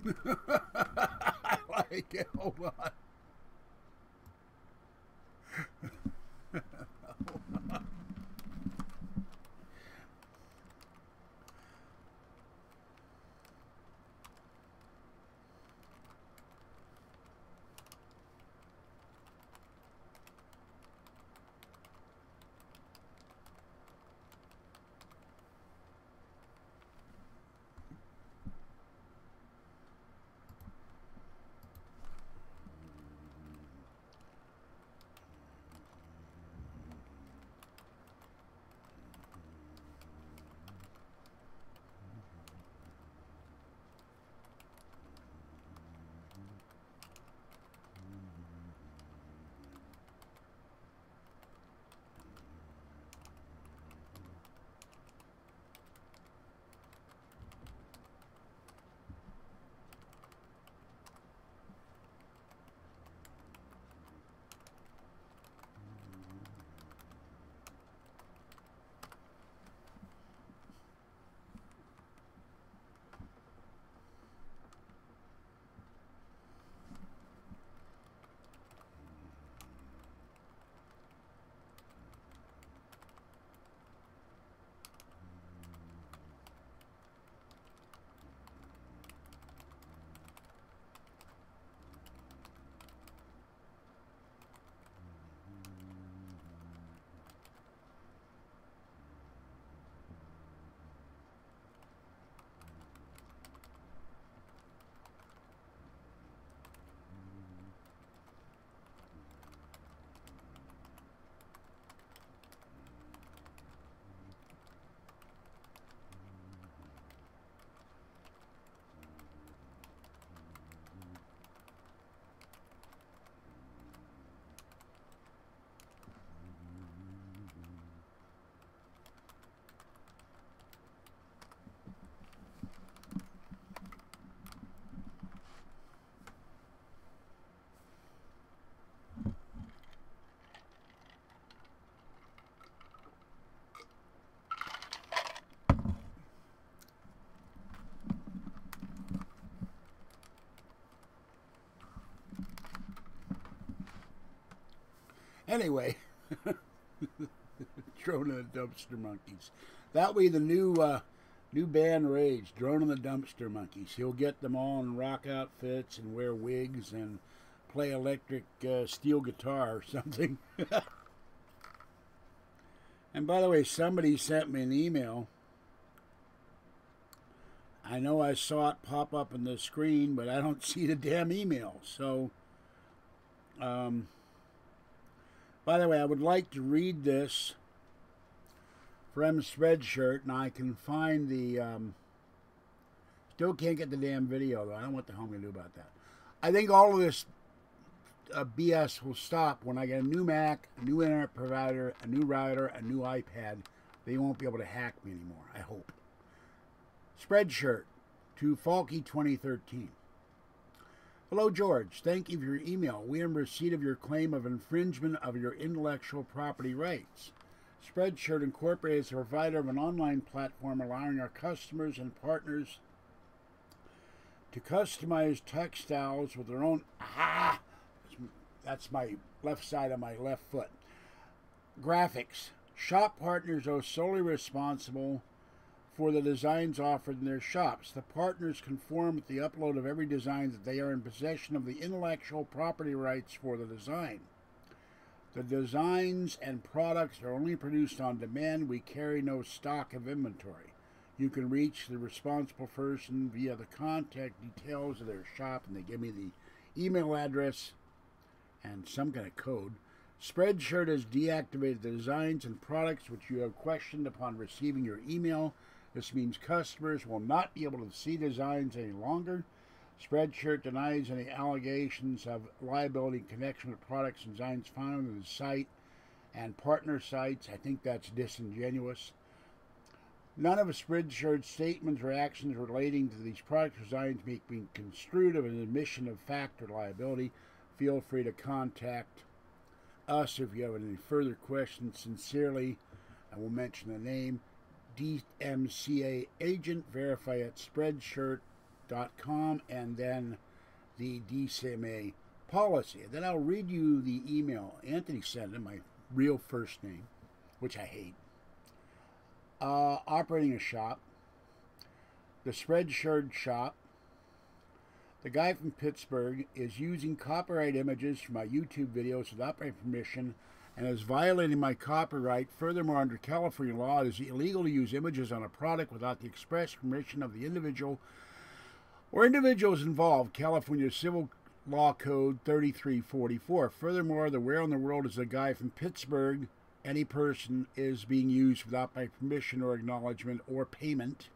I like it. Hold on. Anyway, Drone and the Dumpster Monkeys. That'll be the new band Rage, Drone and the Dumpster Monkeys. He'll get them all in rock outfits and wear wigs and play electric steel guitar or something. And by the way, somebody sent me an email. I know I saw it pop up on the screen, but I don't see the damn email. So, by the way, I would like to read this from Spreadshirt, and I can find the, still can't get the damn video, though. I don't know what the hell I'm going to do about that. I think all of this BS will stop when I get a new Mac, a new internet provider, a new router, a new iPad. They won't be able to hack me anymore, I hope. Spreadshirt to Falky 2013. Hello, George. Thank you for your email. We are in receipt of your claim of infringement of your intellectual property rights. Spreadshirt Incorporated is a provider of an online platform allowing our customers and partners to customize textiles with their own... That's my left side of my left foot. Graphics. Shop partners are solely responsible for the designs offered in their shops. The partners conform with the upload of every design that they are in possession of the intellectual property rights for the design. The designs and products are only produced on demand. We carry no stock of inventory. You can reach the responsible person via the contact details of their shop, and they give me the email address and some kind of code. Spreadshirt has deactivated the designs and products which you have questioned upon receiving your email. This means customers will not be able to see designs any longer. Spreadshirt denies any allegations of liability in connection with products and designs found on the site and partner sites. I think that's disingenuous. None of Spreadshirt's statements or actions relating to these product designs may be construed of an admission of fact or liability. Feel free to contact us if you have any further questions. Sincerely, I will mention the name, DMCA agent. Verify at Spreadshirt Septic.com, and then the DCMA policy. And then I'll read you the email Anthony sent in, my real first name, which I hate. Operating a shop, the Spreadshirt shop. The guy from Pittsburgh is using copyright images from my YouTube videos without my permission and is violating my copyright. Furthermore, under California law, it is illegal to use images on a product without the express permission of the individual or individuals involved. California Civil Law Code 3344. Furthermore, the Where in the World is a guy from Pittsburgh. Any person is being used without my permission or acknowledgement or payment.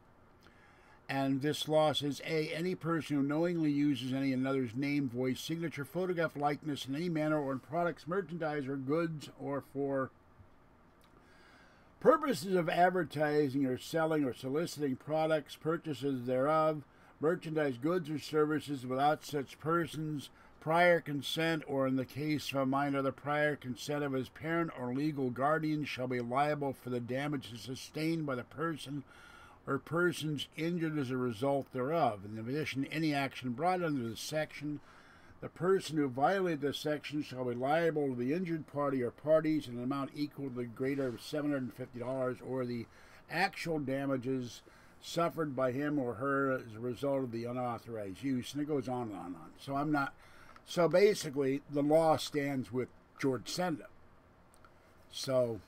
And this law says, A, any person who knowingly uses any another's name, voice, signature, photograph, likeness in any manner or in products, merchandise, or goods, or for purposes of advertising or selling or soliciting products, purchases thereof, merchandise, goods, or services without such persons' prior consent, or in the case of a minor, the prior consent of his parent or legal guardian, shall be liable for the damages sustained by the person or persons injured as a result thereof. In addition, any action brought under this section, the person who violated this section shall be liable to the injured party or parties in an amount equal to the greater of $750 or the actual damages suffered by him or her as a result of the unauthorized use. And it goes on and on and on. So I'm not... So basically, the law stands with George Senda. So...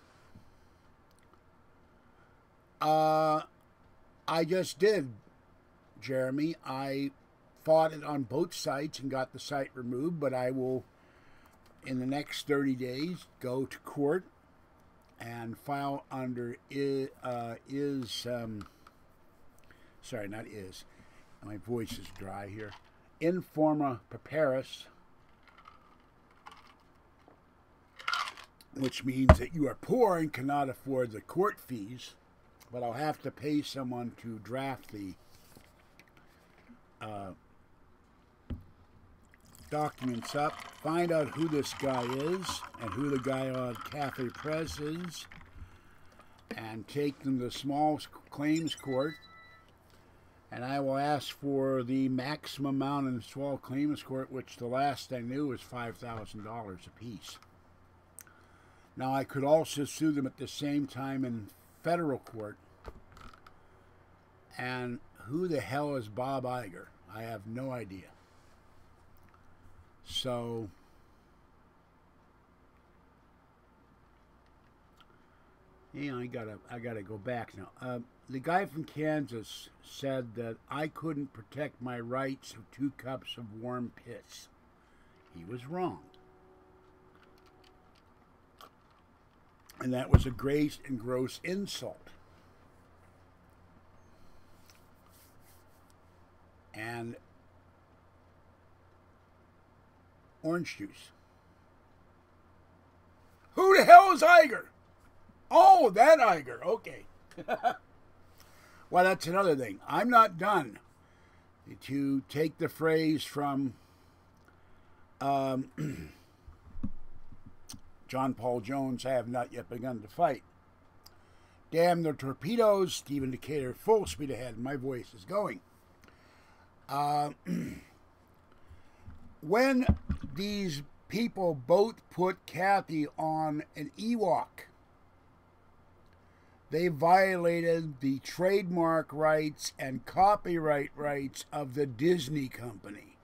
I just did, Jeremy. I fought it on both sites and got the site removed, but I will, in the next 30 days, go to court and file under my voice is dry here, Informa Pauperis, which means that you are poor and cannot afford the court fees. But I'll have to pay someone to draft the documents up, find out who this guy is and who the guy on Cafe Press is, and take them to the small claims court. And I will ask for the maximum amount in the small claims court, which the last I knew was $5,000 apiece. Now, I could also sue them at the same time in federal court. And who the hell is Bob Iger? I have no idea. So yeah, I gotta go back now. The guy from Kansas said that I couldn't protect my rights of 2 cups of warm piss. He was wrong. And that was a great and gross insult. And orange juice. Who the hell is Iger? Oh, that Iger. Okay. Well, that's another thing. I'm not done. To take the phrase from John Paul Jones, I have not yet begun to fight. Damn the torpedoes, Stephen Decatur, full speed ahead. My voice is going. When these people both put Kathy on an Ewok, they violated the trademark rights and copyright rights of the Disney company.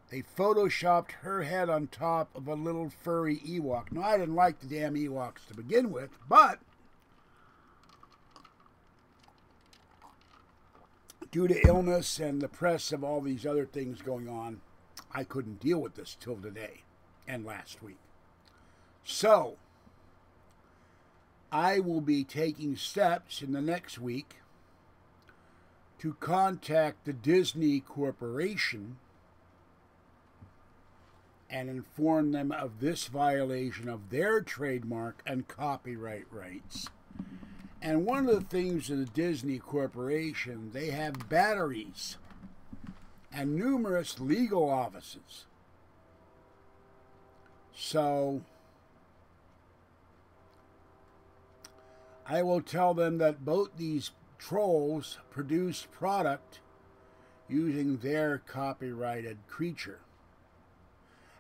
They photoshopped her head on top of a little furry Ewok. Now, I didn't like the damn Ewoks to begin with, but due to illness and the press of all these other things going on, I couldn't deal with this till today and last week. So, I will be taking steps in the next week to contact the Disney Corporation and inform them of this violation of their trademark and copyright rights. And one of the things of the Disney Corporation, they have batteries and numerous legal offices. So I will tell them that both these trolls produce product using their copyrighted creature.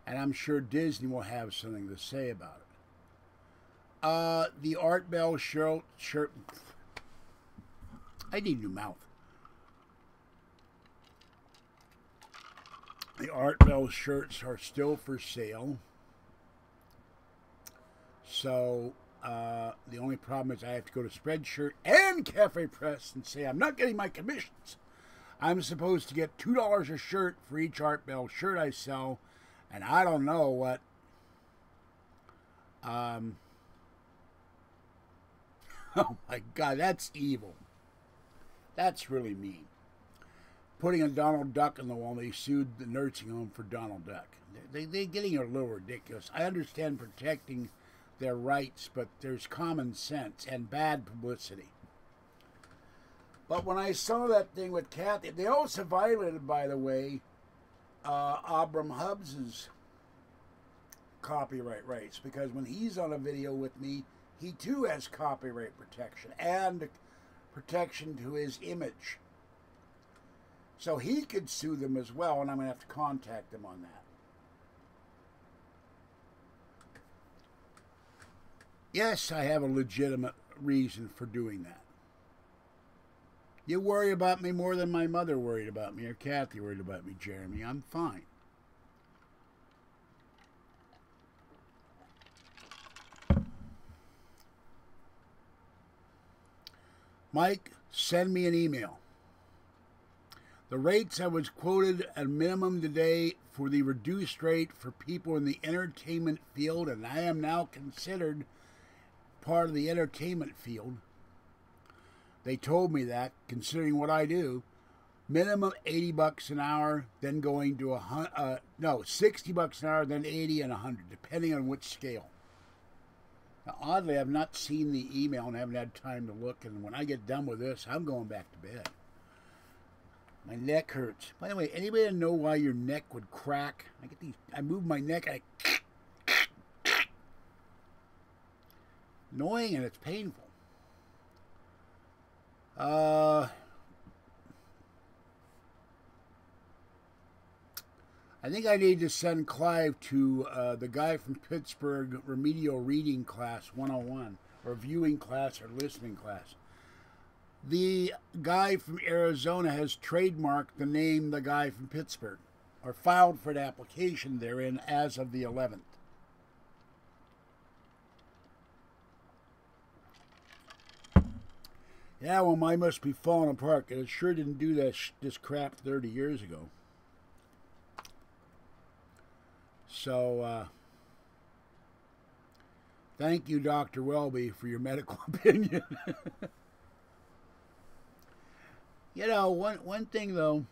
And I'm sure Disney will have something to say about it. The Art Bell shirt. I need a new mouth. The Art Bell shirts are still for sale. So the only problem is I have to go to Spreadshirt and Cafe Press and say I'm not getting my commissions. I'm supposed to get $2 a shirt for each Art Bell shirt I sell, and I don't know what. Oh my God, that's evil. That's really mean. Putting a Donald Duck on the wall, they sued the nursing home for Donald Duck. They're getting a little ridiculous. I understand protecting their rights, but there's common sense and bad publicity. But when I saw that thing with Kathy, they also violated, by the way, Abram Hubbs's copyright rights, because when he's on a video with me, he too has copyright protection and protection to his image. So he could sue them as well, and I'm going to have to contact them on that. Yes, I have a legitimate reason for doing that. You worry about me more than my mother worried about me, or Kathy worried about me, Jeremy. I'm fine. Mike, send me an email. The rates I was quoted at minimum today for the reduced rate for people in the entertainment field, and I am now considered part of the entertainment field. They told me that, considering what I do, minimum $80 an hour, then going to $60 an hour, then 80 and 100, depending on which scale. Now, oddly, I've not seen the email and haven't had time to look, and when I get done with this, I'm going back to bed. My neck hurts. By the way, anybody know why your neck would crack? I move my neck and annoying, and it's painful. I think I need to send Clive to the guy from Pittsburgh remedial reading class 101, or viewing class or listening class. The guy from Arizona has trademarked the name the guy from Pittsburgh, or filed for an application therein as of the 11th. Yeah, well, mine must be falling apart, because it sure didn't do this crap 30 years ago. So, thank you, Dr. Welby, for your medical opinion. You know, one thing, though,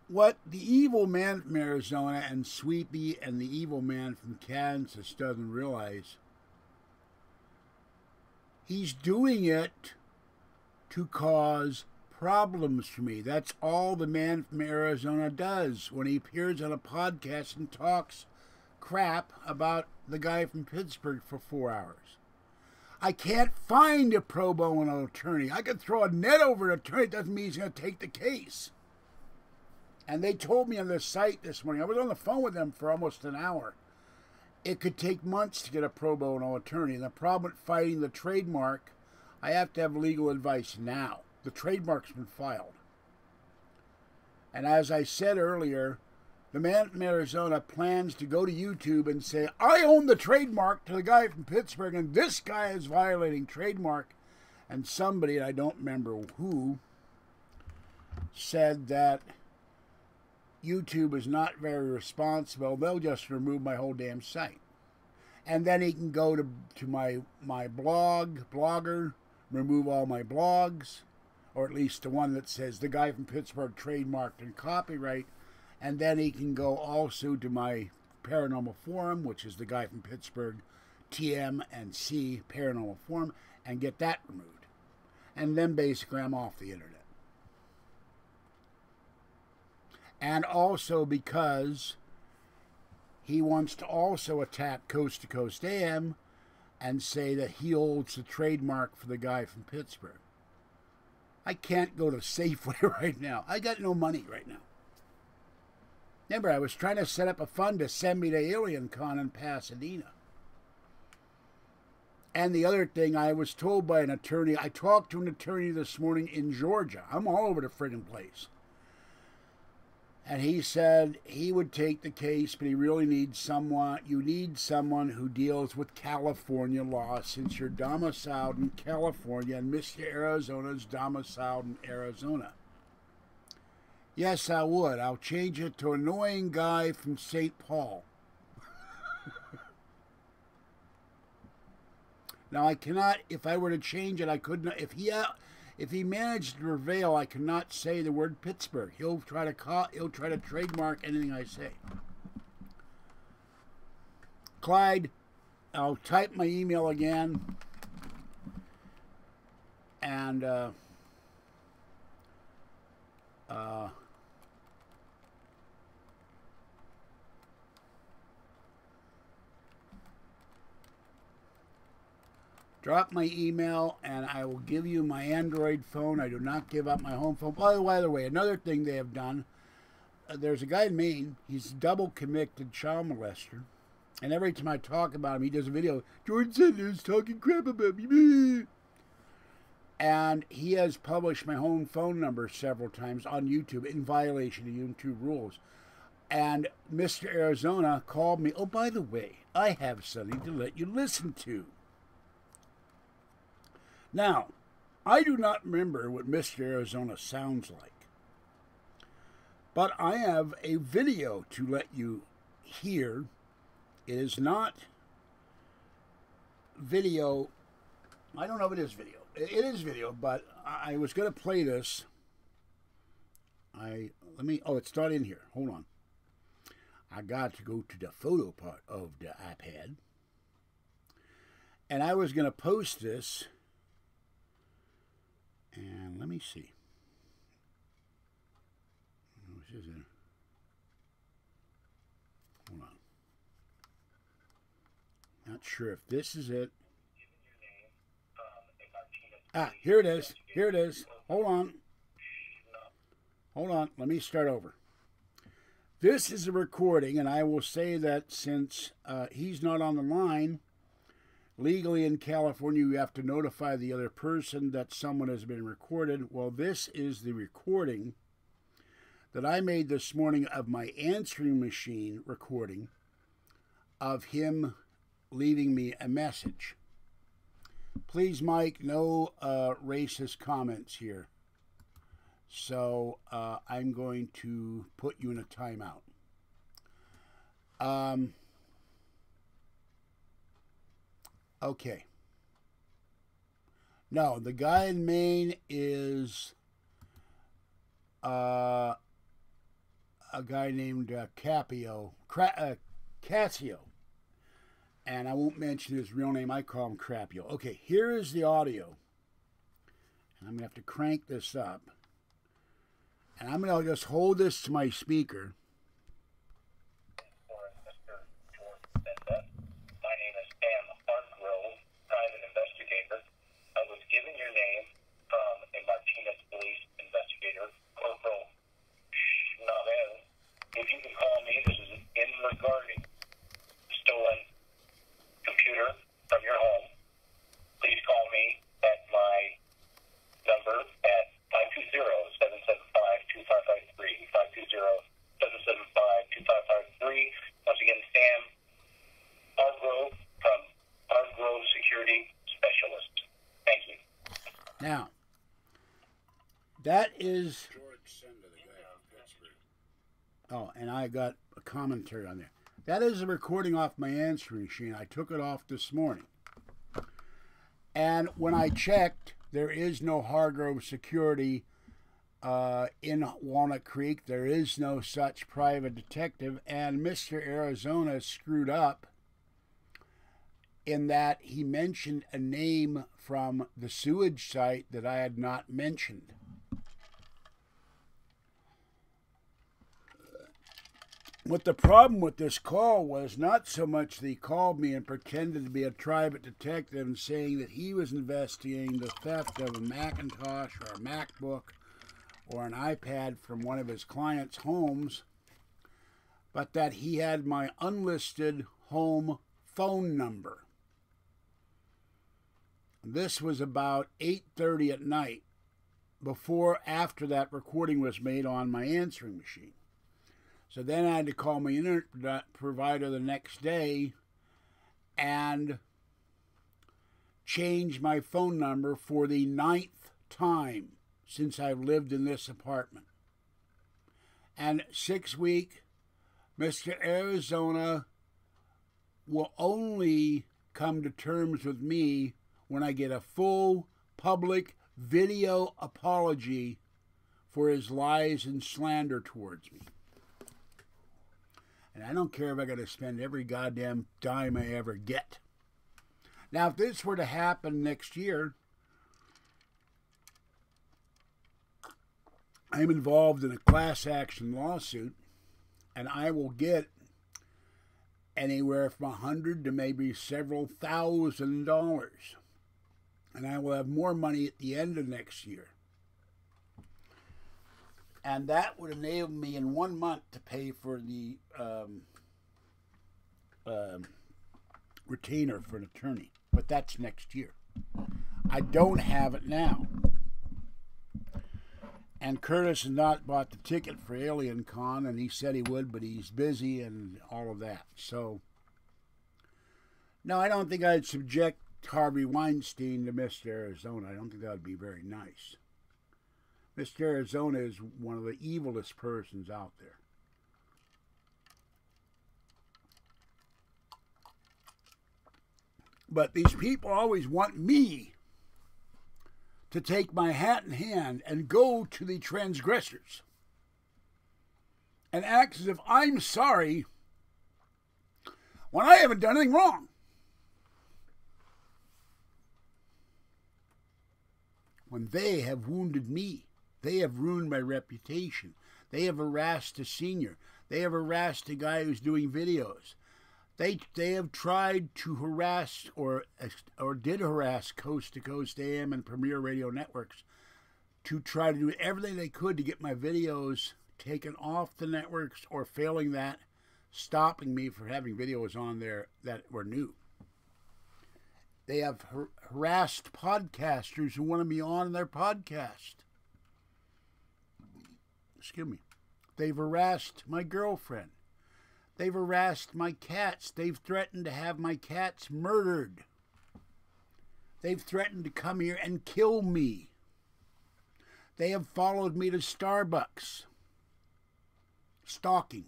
what the evil man from Arizona and Sweepy and the evil man from Kansas doesn't realize, he's doing it to cause problems for me. That's all the man from Arizona does when he appears on a podcast and talks crap about the guy from Pittsburgh for 4 hours. I can't find a pro bono attorney. I could throw a net over an attorney. It doesn't mean he's going to take the case. And they told me on their site this morning, I was on the phone with them for almost an hour, it could take months to get a pro bono attorney. And the problem with fighting the trademark, I have to have legal advice now. The trademark's been filed. And as I said earlier, the man from Arizona plans to go to YouTube and say, I own the trademark to the guy from Pittsburgh, and this guy is violating trademark. And somebody, I don't remember who, said that YouTube is not very responsible. They'll just remove my whole damn site. And then he can go to my blogger, remove all my blogs, or at least the one that says the guy from Pittsburgh trademarked and copyright. And then he can go also to my paranormal forum, which is the guy from Pittsburgh, TM and C paranormal forum, and get that removed. And then basically I'm off the internet. And also because he wants to also attack Coast to Coast AM, and say that he holds the trademark for the guy from Pittsburgh. I can't go to Safeway right now. I got no money right now. Remember, I was trying to set up a fund to send me to Alien Con in Pasadena. And the other thing, I was told by an attorney, I talked to an attorney this morning in Georgia. I'm all over the friggin' place. And he said he would take the case, but he really needs someone. You need someone who deals with California law, since you're domiciled in California and Mr. Arizona's domiciled in Arizona. Yes, I would. I'll change it to annoying guy from St. Paul. Now, I cannot, if I were to change it, I could not, if he managed to prevail, I cannot say the word Pittsburgh. He'll try to trademark anything I say. Clyde, I'll type my email again. And drop my email, and I will give you my Android phone. I do not give up my home phone. By the way, another thing they have done, there's a guy in Maine. He's a double convicted child molester. And every time I talk about him, he does a video. George Sanders talking crap about me. And he has published my home phone number several times on YouTube in violation of YouTube rules. And Mr. Arizona called me. Oh, by the way, I have something to let you listen to. Now, I do not remember what Mr. Arizona sounds like, but I have a video to let you hear. It is not video. I don't know if it is video. It is video, but I was going to play this. Oh, it's not in here. Hold on. I got to go to the photo part of the iPad, and I was going to post this. And let me see. Hold on. Not sure if this is it. Ah, here it is. Here it is. Hold on. Hold on. Let me start over. This is a recording, and I will say that since he's not on the line, legally in California, you have to notify the other person that someone has been recorded. Well, this is the recording that I made this morning of my answering machine recording of him leaving me a message. Please, Mike, no racist comments here. So I'm going to put you in a timeout. Okay. No, the guy in Maine is a guy named Cassio. And I won't mention his real name. I call him Crapio. Okay, here is the audio. And I'm going to have to crank this up. And I'm going to just hold this to my speaker. If you can call me, this is in regarding stolen computer from your home. Please call me at my number at 520-775-2553, 520-775-2553. Once again, Sam Hargrove from Hargrove Security Specialist. Thank you. Now, that is... Oh, and I got a commentary on there. That is a recording off my answering machine. I took it off this morning. And when I checked, there is no Hargrove Security in Walnut Creek. There is no such private detective. And Mr. Arizona screwed up in that he mentioned a name from the sewage site that I had not mentioned. What the problem with this call was not so much that he called me and pretended to be a private detective and saying that he was investigating the theft of a Macintosh or a MacBook or an iPad from one of his clients' homes, but that he had my unlisted home phone number. This was about 8:30 at night, after that recording was made on my answering machine. So then I had to call my internet provider the next day and change my phone number for the 9th time since I've lived in this apartment. And 6 week, Mr. Arizona will only come to terms with me when I get a full public video apology for his lies and slander towards me. And I don't care if I got to spend every goddamn dime I ever get. Now, if this were to happen next year, I'm involved in a class action lawsuit, and I will get anywhere from $100 to maybe several $1,000. And I will have more money at the end of next year. And that would enable me in 1 month to pay for the retainer for an attorney. But that's next year. I don't have it now. And Curtis has not bought the ticket for Alien Con, and he said he would, but he's busy and all of that. So, no, I don't think I'd subject Harvey Weinstein to Mr. Arizona. I don't think that would be very nice. Mr. Arizona is one of the evilest persons out there. But these people always want me to take my hat in hand and go to the transgressors and act as if I'm sorry when I haven't done anything wrong. When they have wounded me. They have ruined my reputation. They have harassed a senior. They have harassed a guy who's doing videos. They have tried to harass or did harass Coast to Coast AM and Premier Radio Networks to try to do everything they could to get my videos taken off the networks, or failing that, stopping me from having videos on there that were new. They have harassed podcasters who want to be on their podcast. Excuse me. They've harassed my girlfriend. They've harassed my cats. They've threatened to have my cats murdered. They've threatened to come here and kill me. They have followed me to Starbucks. Stalking.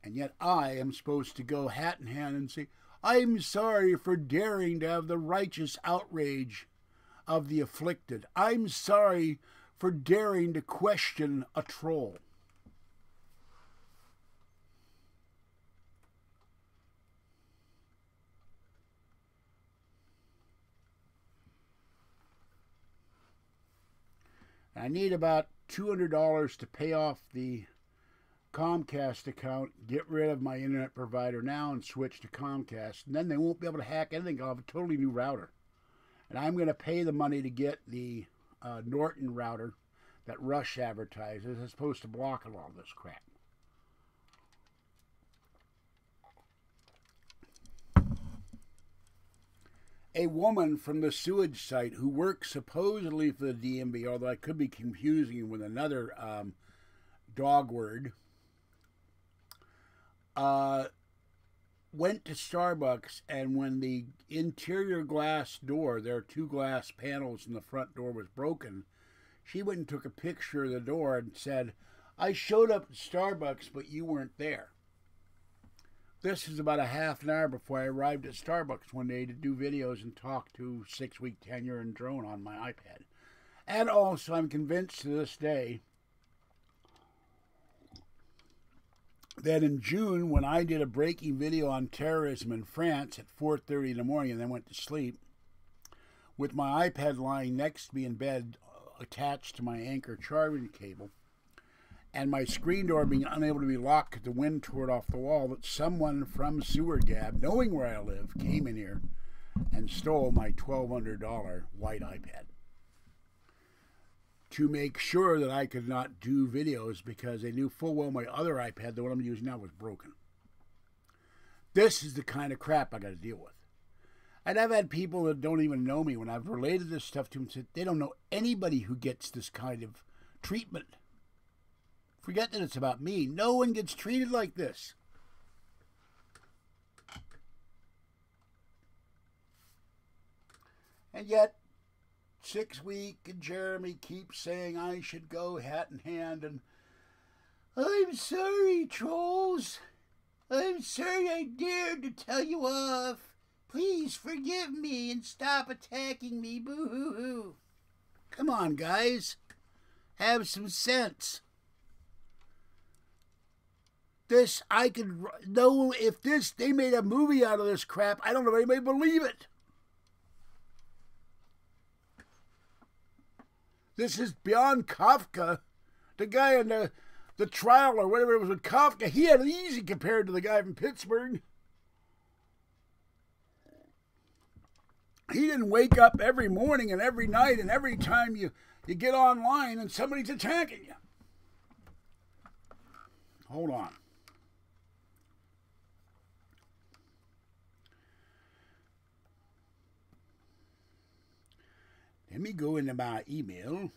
And yet I am supposed to go hat in hand and say, I'm sorry for daring to have the righteous outrage of the afflicted. I'm sorry for daring to question a troll. I need about $200 to pay off the Comcast account, get rid of my internet provider now and switch to Comcast. And then they won't be able to hack anything. I'll have a totally new router. And I'm going to pay the money to get the Norton router that Rush advertises as opposed to blocking all this crap. A woman from the sewage site who works supposedly for the DMV, although I could be confusing with another dog word, went to Starbucks, and when the interior glass door, there are two glass panels in the front door, was broken, she went and took a picture of the door and said, I showed up at Starbucks, but you weren't there. This is about a half an hour before I arrived at Starbucks one day to do videos and talk to 6-week tenure and drone on my iPad. And also, I'm convinced to this day that in June, when I did a breaking video on terrorism in France at 4:30 in the morning and then went to sleep, with my iPad lying next to me in bed attached to my Anchor charging cable, and my screen door being unable to be locked because the wind tore it off the wall, that someone from Sewer Gab, knowing where I live, came in here and stole my $1,200 white iPad to make sure that I could not do videos, because they knew full well my other iPad, the one I'm using now, was broken. This is the kind of crap I got to deal with. And I've had people that don't even know me, when I've related this stuff to them, said they don't know anybody who gets this kind of treatment. Forget that it's about me. No one gets treated like this. And yet, 6 Week and Jeremy keep saying I should go hat in hand, and I'm sorry, trolls. I'm sorry I dared to tell you off. Please forgive me and stop attacking me. Boo-hoo-hoo. Come on, guys. Have some sense. This, I could know if this, they made a movie out of this crap, I don't know if anybody believe it. This is beyond Kafka. The guy in the trial or whatever it was with Kafka, he had it easy compared to the guy from Pittsburgh. He didn't wake up every morning and every night and every time you get online and somebody's attacking you. Hold on. Let me go into my email,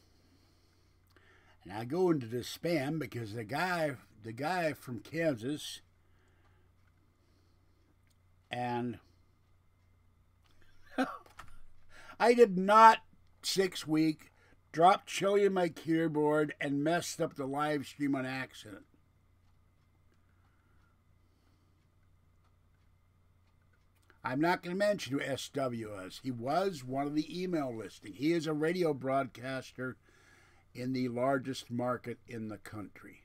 and I go into the spam, because the guy from Kansas, and I did not 6 Week drop chili in my keyboard and messed up the live stream on accident. I'm not going to mention who SW is. He was one of the email listing. He is a radio broadcaster in the largest market in the country.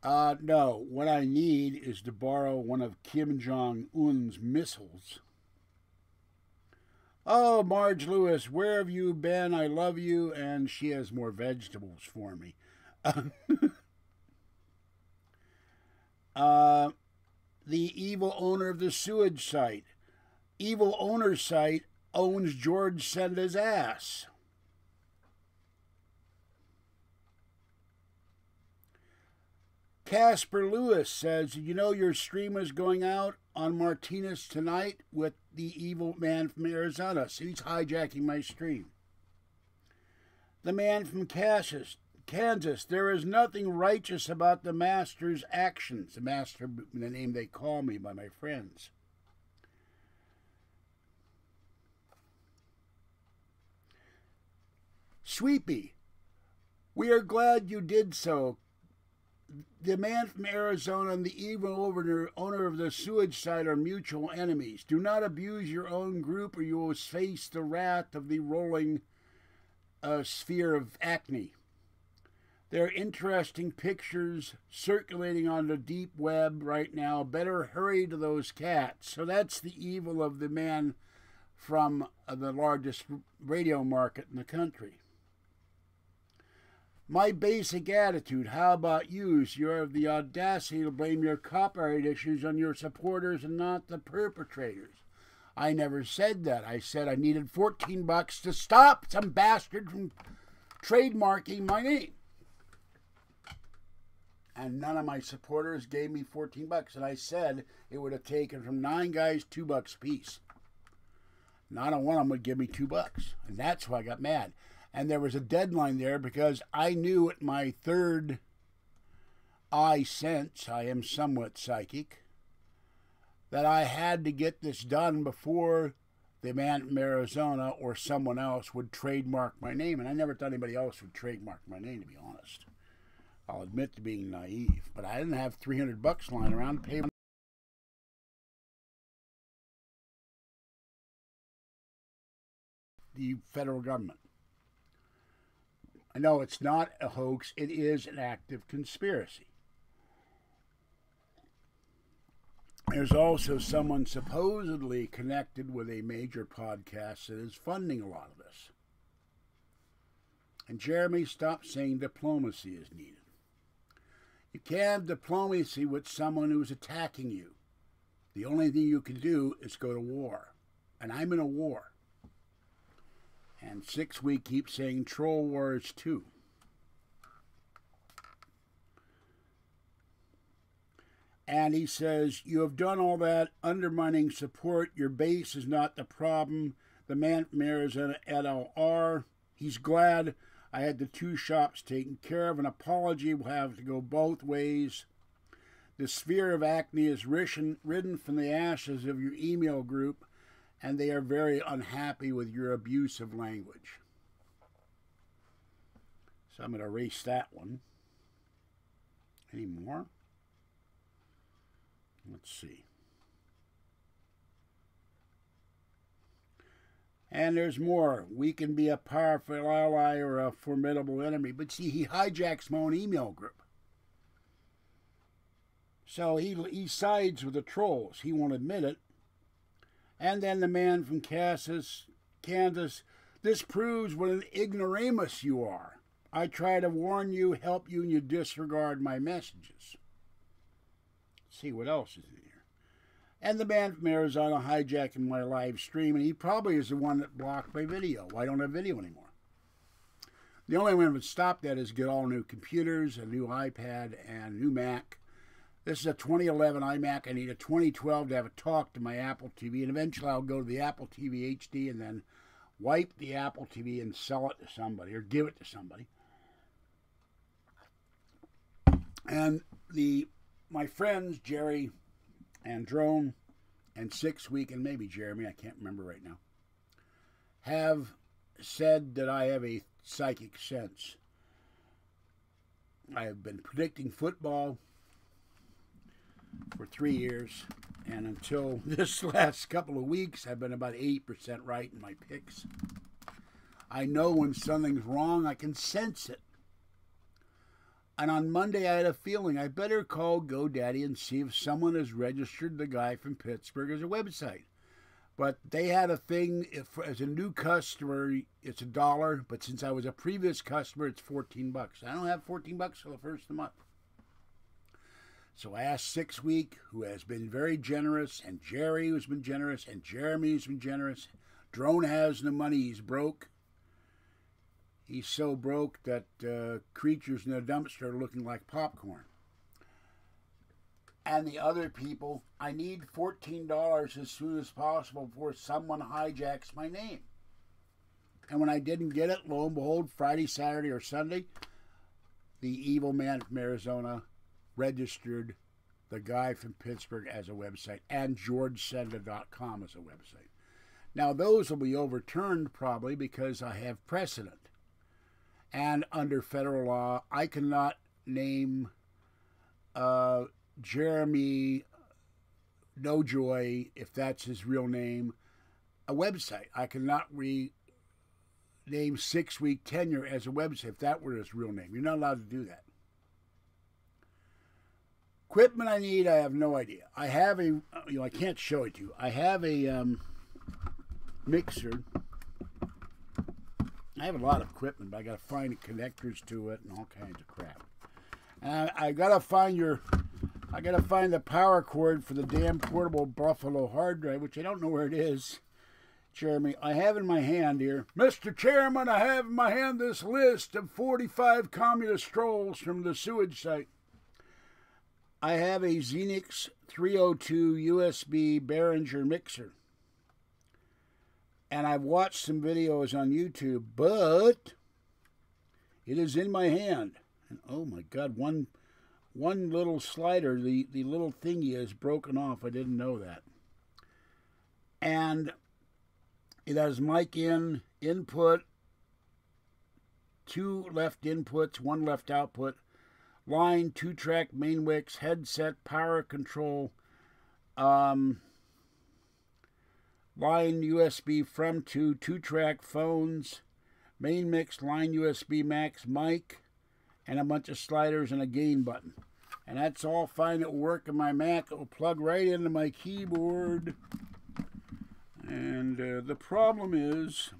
No, what I need is to borrow one of Kim Jong-un's missiles. Oh, Marge Lewis, where have you been? I love you. And she has more vegetables for me. The evil owner of the sewage site. Evil owner site owns George Senda's ass. Casper Lewis says, you know your stream is going out on Martinez tonight with the evil man from Arizona. So he's hijacking my stream. The man from Kansas, there is nothing righteous about the master's actions. The master, the name they call me by my friends. Sweepy, we are glad you did so. The man from Arizona and the evil owner of the sewage site are mutual enemies. Do not abuse your own group, or you will face the wrath of the rolling sphere of acne. There are interesting pictures circulating on the deep web right now. Better hurry to those cats. So that's the evil of the man from the largest radio market in the country. My basic attitude, how about you? You have the audacity to blame your copyright issues on your supporters and not the perpetrators. I never said that. I said I needed $14 to stop some bastard from trademarking my name. And none of my supporters gave me $14. And I said it would have taken from 9 guys $2 apiece. Not on one of them would give me $2. And that's why I got mad. And there was a deadline there, because I knew at my third eye sense, I am somewhat psychic, that I had to get this done before the man from Arizona or someone else would trademark my name. And I never thought anybody else would trademark my name, to be honest. I'll admit to being naive. But I didn't have $300 lying around to pay the federal government. No, it's not a hoax. It is an active conspiracy. There's also someone supposedly connected with a major podcast that is funding a lot of this. And Jeremy, stop saying diplomacy is needed. You can't have diplomacy with someone who's attacking you. The only thing you can do is go to war. And I'm in a war. And 6 Week keeps saying troll wars too. And he says, you have done all that undermining support. Your base is not the problem. The man from Arizona et al. Are. He's glad I had the 2 shops taken care of. An apology will have to go both ways. The sphere of acne is ridden from the ashes of your email group, and they are very unhappy with your abusive language. So I'm going to erase that one. Any more? Let's see. And there's more. We can be a powerful ally or a formidable enemy. But see, he hijacks my own email group. So he sides with the trolls. He won't admit it. And then the man from Kansas, this proves what an ignoramus you are. I try to warn you, help you, and you disregard my messages. Let's see what else is in here. And the man from Arizona hijacking my live stream, and he probably is the one that blocked my video. I don't have video anymore. The only way to stop that is get all new computers, a new iPad, and a new Mac. This is a 2011 iMac. I need a 2012 to have a talk to my Apple TV, and eventually I'll go to the Apple TV HD and then wipe the Apple TV and sell it to somebody or give it to somebody. And my friends, Jerry and Drone and 6 Week, and maybe Jeremy, I can't remember right now, have said that I have a psychic sense. I have been predicting football for 3 years, and until this last couple of weeks, I've been about 80% right in my picks. I know when something's wrong, I can sense it. And on Monday, I had a feeling I better call GoDaddy and see if someone has registered the guy from Pittsburgh as a website. But they had a thing, as a new customer, it's $1, but since I was a previous customer, it's $14. I don't have $14 for the first of the month. So I asked 6 Week, who has been very generous, and Jerry, who's been generous, and Jeremy, who's been generous. Drone has no money, he's broke. He's so broke that creatures in a dumpster are looking like popcorn. And the other people, I need $14 as soon as possible before someone hijacks my name. And when I didn't get it, lo and behold, Friday, Saturday, or Sunday, the evil man from Arizona registered the guy from Pittsburgh as a website, and GeorgeSenda.com as a website. Now, those will be overturned probably because I have precedent. And under federal law, I cannot name Jeremy Nojoy, if that's his real name, a website. I cannot rename 6 Week Tenure as a website if that were his real name. You're not allowed to do that. Equipment I need, I have no idea. I have a, I can't show it to you. I have a mixer. I have a lot of equipment, but I got to find the connectors to it and all kinds of crap. And I got to find the power cord for the damn portable Buffalo hard drive, which I don't know where it is. Jeremy, I have in my hand here, Mr. Chairman, I have in my hand this list of 45 communist trolls from the sewage site. I have a Xenix 302 USB Behringer mixer. And I've watched some videos on YouTube, but it is in my hand. And oh my God, one little slider, the little thingy is broken off. I didn't know that. And it has mic input, 2 left inputs, 1 left output, line, 2-track main mix, headset, power control, line USB from 2-track phones, main mix, line USB max, mic, and a bunch of sliders and a gain button. And that's all fine. It'll work in my Mac. It will plug right into my keyboard. And the problem is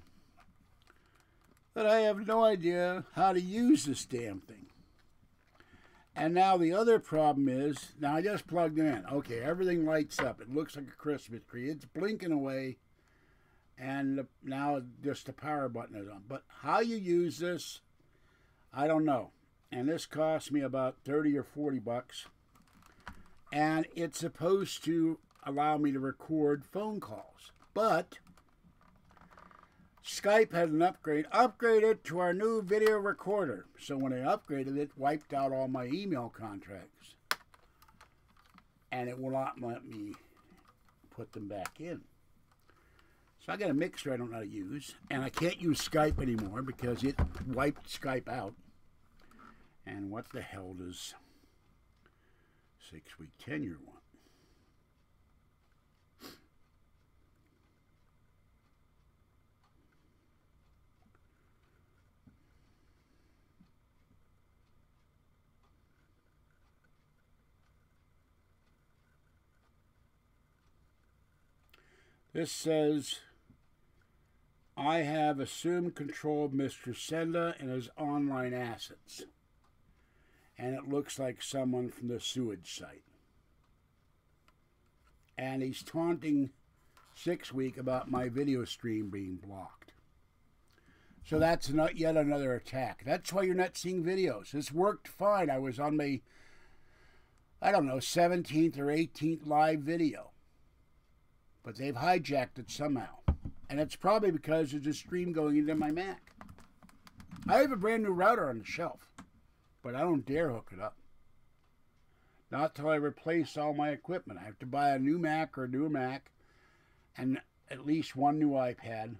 that I have no idea how to use this damn thing. And now the other problem is, now I just plugged it in. Okay, everything lights up. It looks like a Christmas tree. It's blinking away. And now just the power button is on. But how you use this, I don't know. And this cost me about 30 or 40 bucks. And it's supposed to allow me to record phone calls. But Skype had an upgrade. Upgraded to our new video recorder. So when I upgraded it, wiped out all my email contracts. And it will not let me put them back in. So I got a mixer I don't know how to use. And I can't use Skype anymore because it wiped Skype out. And what the hell does 6-week tenure want? This says, I have assumed control of Mr. Senda and his online assets. And it looks like someone from the sewage site. And he's taunting 6-week about my video stream being blocked. So that's not yet another attack. That's why you're not seeing videos. This worked fine. I was on my, I don't know, 17th or 18th live video. But they've hijacked it somehow. And it's probably because there's a stream going into my Mac. I have a brand new router on the shelf. But I don't dare hook it up. Not till I replace all my equipment. I have to buy a new Mac or a newer Mac. And at least one new iPad.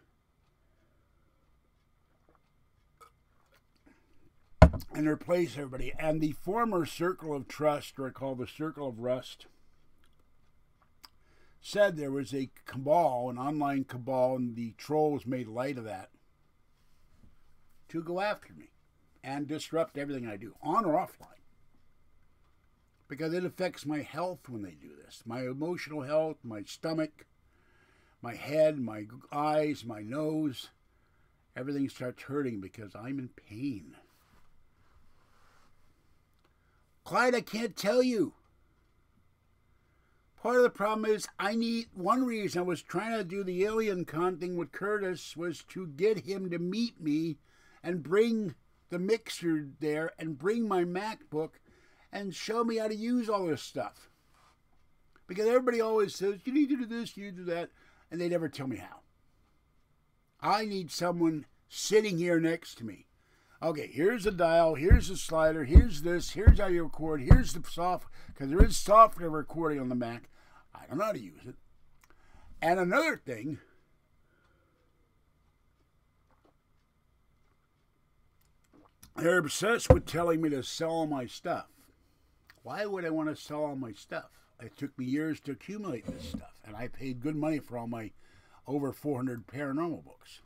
And replace everybody. And the former Circle of Trust, or called the Circle of Rust, said there was a cabal, an online cabal, and the trolls made light of that to go after me and disrupt everything I do, on or offline. Because it affects my health when they do this. My emotional health, my stomach, my head, my eyes, my nose. Everything starts hurting because I'm in pain. Clyde, I can't tell you. Part of the problem is one reason I was trying to do the Alien Con thing with Curtis was to get him to meet me and bring the mixer there and bring my MacBook and show me how to use all this stuff. Because everybody always says, you need to do this, you do that, and they never tell me how. I need someone sitting here next to me. Okay, here's the dial, here's the slider, here's this, here's how you record, here's the software, because there is software recording on the Mac. I don't know how to use it. And another thing, they're obsessed with telling me to sell all my stuff. Why would I want to sell all my stuff? It took me years to accumulate this stuff, and I paid good money for all my over 400 paranormal books.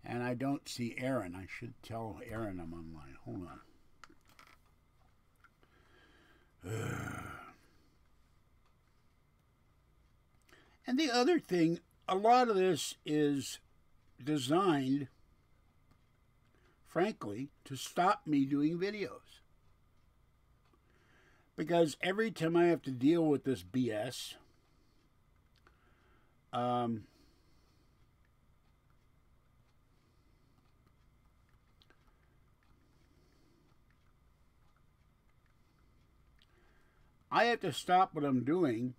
And I don't see Aaron. I should tell Aaron I'm online. Hold on. And the other thing, a lot of this is designed, frankly, to stop me doing videos. Because every time I have to deal with this BS, I have to stop what I'm doing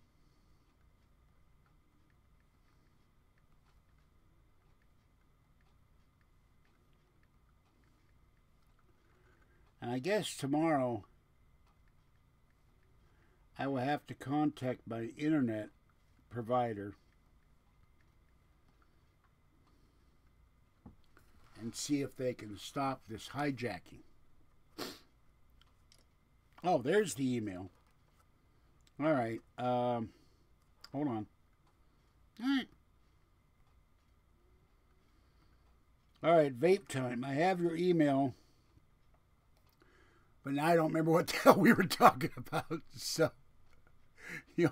and I guess tomorrow I will have to contact my internet provider and see if they can stop this hijacking. Oh, there's the email. All right. Hold on. All right, vape time. I have your email. But now I don't remember what the hell we were talking about. So, you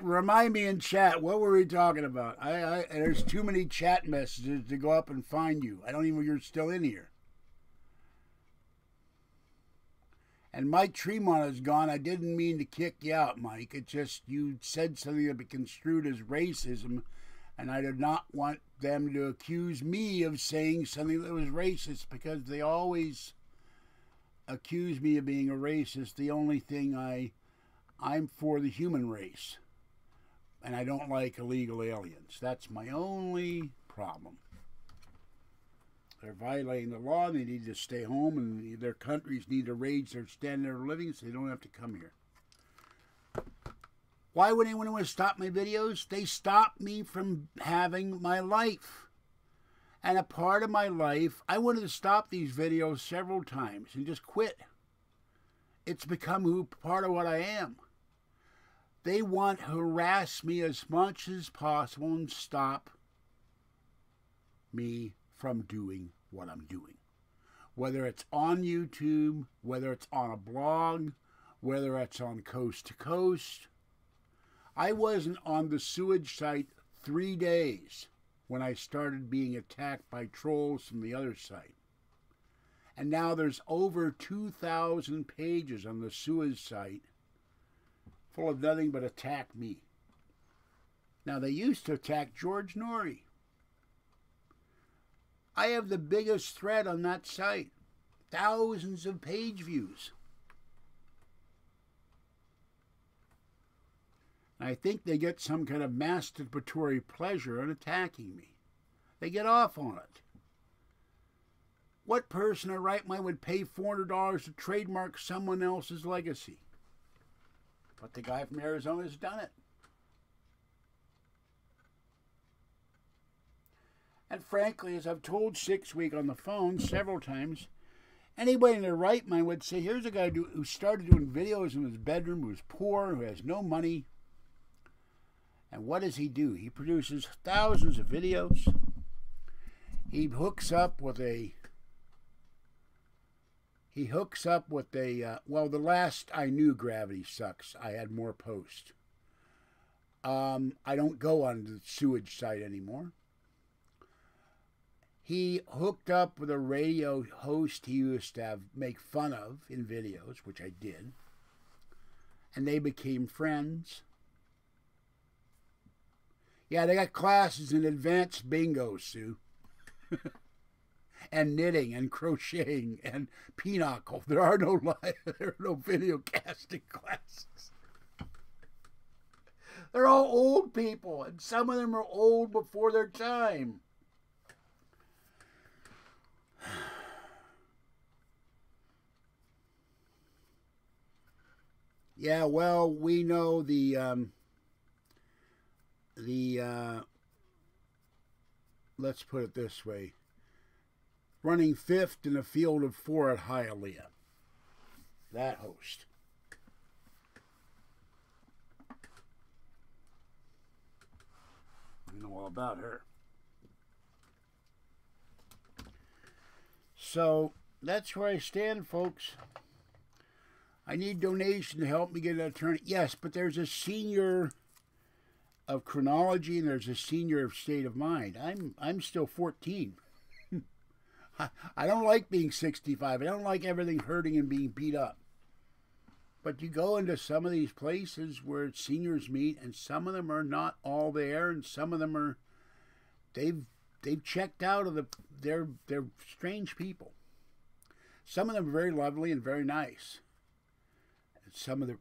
remind me in chat, what were we talking about? There's too many chat messages to go up and find you. I don't even know you're still in here. And Mike Tremont is gone. I didn't mean to kick you out, Mike. It just, you said something that be construed as racism, and I did not want them to accuse me of saying something that was racist, because they always accuse me of being a racist. The only thing I'm for the human race, and I don't like illegal aliens. That's my only problem. They're violating the law, and they need to stay home, and their countries need to raise their standard of living so they don't have to come here. Why would anyone want to stop my videos? They stop me from having my life. And a part of my life, I wanted to stop these videos several times and just quit. It's become part of what I am. They want to harass me as much as possible and stop me from doing what I'm doing. Whether it's on YouTube, whether it's on a blog, whether it's on Coast to Coast. I wasn't on the sewage site 3 days when I started being attacked by trolls from the other site. And now there's over 2,000 pages on the sewage site full of nothing but attack me. Now, they used to attack George Norrie. I have the biggest thread on that site. Thousands of page views. I think they get some kind of masturbatory pleasure in attacking me. They get off on it. What person in right mind would pay $400 to trademark someone else's legacy? But the guy from Arizona has done it. And frankly, as I've told 6 Week on the phone several times, anybody in their right mind would say, here's a guy who started doing videos in his bedroom, who's poor, who has no money. And what does he do? He produces thousands of videos. He hooks up with a... well, the last I knew Gravity Sucks, I had more posts. I don't go on the sewage site anymore. He hooked up with a radio host he used to make fun of in videos, which I did. And they became friends. Yeah, they got classes in advanced bingo, Sue. And knitting and crocheting and pinochle. There are no video casting classes. They're all old people, and some of them are old before their time. Yeah, well, we know let's put it this way. Running 5th in a field of 4 at Hialeah. That host. I know all about her. So, that's where I stand, folks. I need donation to help me get an attorney. Yes, but there's a senior of chronology and there's a senior of state of mind. I'm still 14. I don't like being 65. I don't like everything hurting and being beat up. But you go into some of these places where seniors meet, and some of them are not all there, and some of them are they've checked out of they're strange people. Some of them are very lovely and very nice. And some of them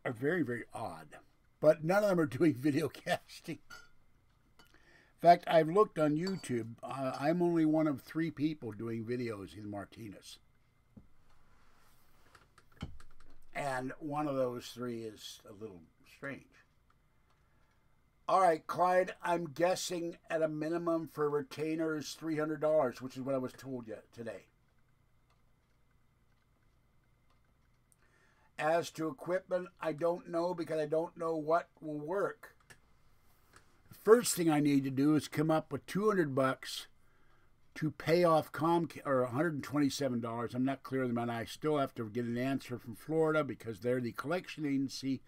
are very, very odd. But none of them are doing video casting. In fact, I've looked on YouTube. I'm only one of 3 people doing videos in Martinez. And one of those 3 is a little strange. All right, Clyde, I'm guessing at a minimum for retainers $300, which is what I was told yet today. As to equipment, I don't know because I don't know what will work. The first thing I need to do is come up with $200 to pay off Comcast, or $127. I'm not clear on the amount. I still have to get an answer from Florida because they're the collection agency,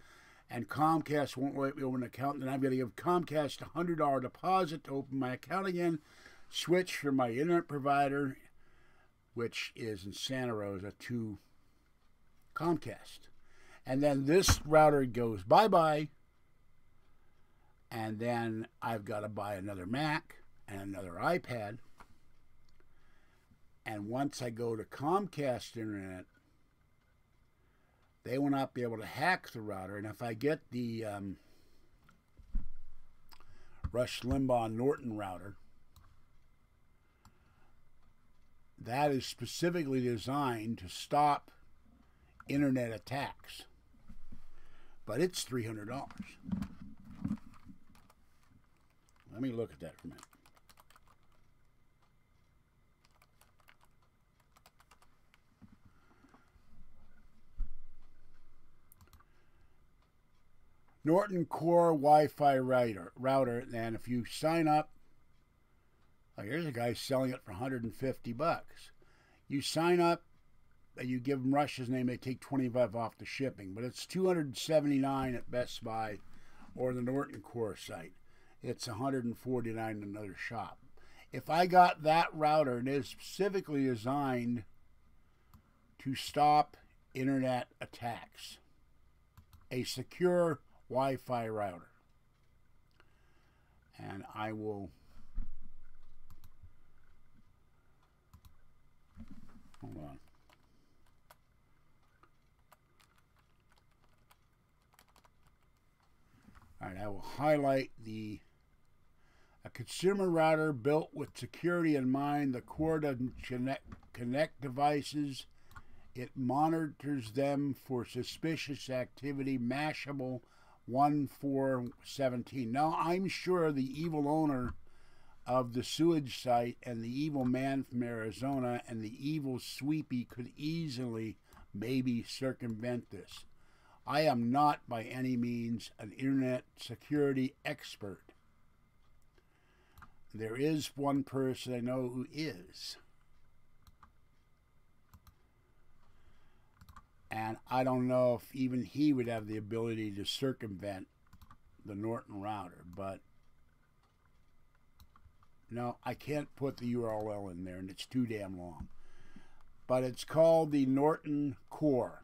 and Comcast won't let me open an account. Then I've got to give Comcast a $100 deposit to open my account again, switch from my internet provider, which is in Santa Rosa, to Comcast. And then this router goes bye-bye, and then I've got to buy another Mac and another iPad. And once I go to Comcast Internet, they will not be able to hack the router. And if I get the Rush Limbaugh Norton router, that is specifically designed to stop internet attacks. But it's $300. Let me look at that for a minute. Norton Core Wi-Fi router, and if you sign up, like here's a guy selling it for $150. You sign up, and you give them Rush's name, they take $25 off the shipping, but it's $279 at Best Buy or the Norton Core site. It's $149 in another shop. If I got that router, it is specifically designed to stop internet attacks. A secure Wi-Fi router. And I will, hold on. All right, I will highlight a consumer router built with security in mind. The core doesn't connect devices. It monitors them for suspicious activity. Mashable 1417. Now, I'm sure the evil owner of the sewage site and the evil man from Arizona and the evil sweepy could easily maybe circumvent this. I am not by any means an internet security expert. There is one person I know who is. And I don't know if even he would have the ability to circumvent the Norton router. But no, I can't put the URL in there, and it's too damn long. But it's called the Norton Core.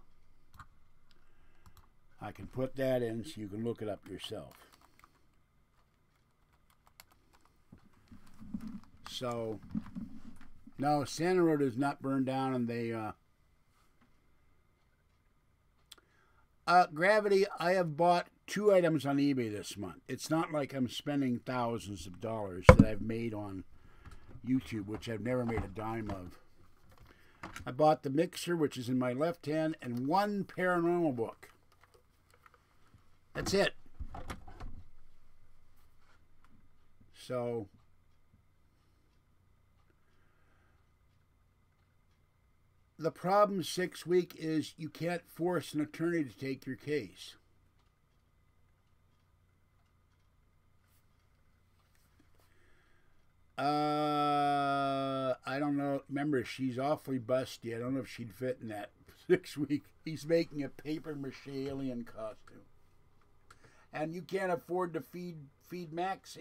I can put that in so you can look it up yourself. So, no, Santa Rosa is not burned down, and they... Gravity, I have bought 2 items on eBay this month. It's not like I'm spending thousands of dollars that I've made on YouTube, which I've never made a dime of. I bought the mixer, which is in my left hand, and 1 paranormal book. That's it. So, the problem 6 week is you can't force an attorney to take your case. I don't know. Remember, she's awfully busty. I don't know if she'd fit in that 6 week. He's making a paper mache alien costume. And you can't afford to feed Felix.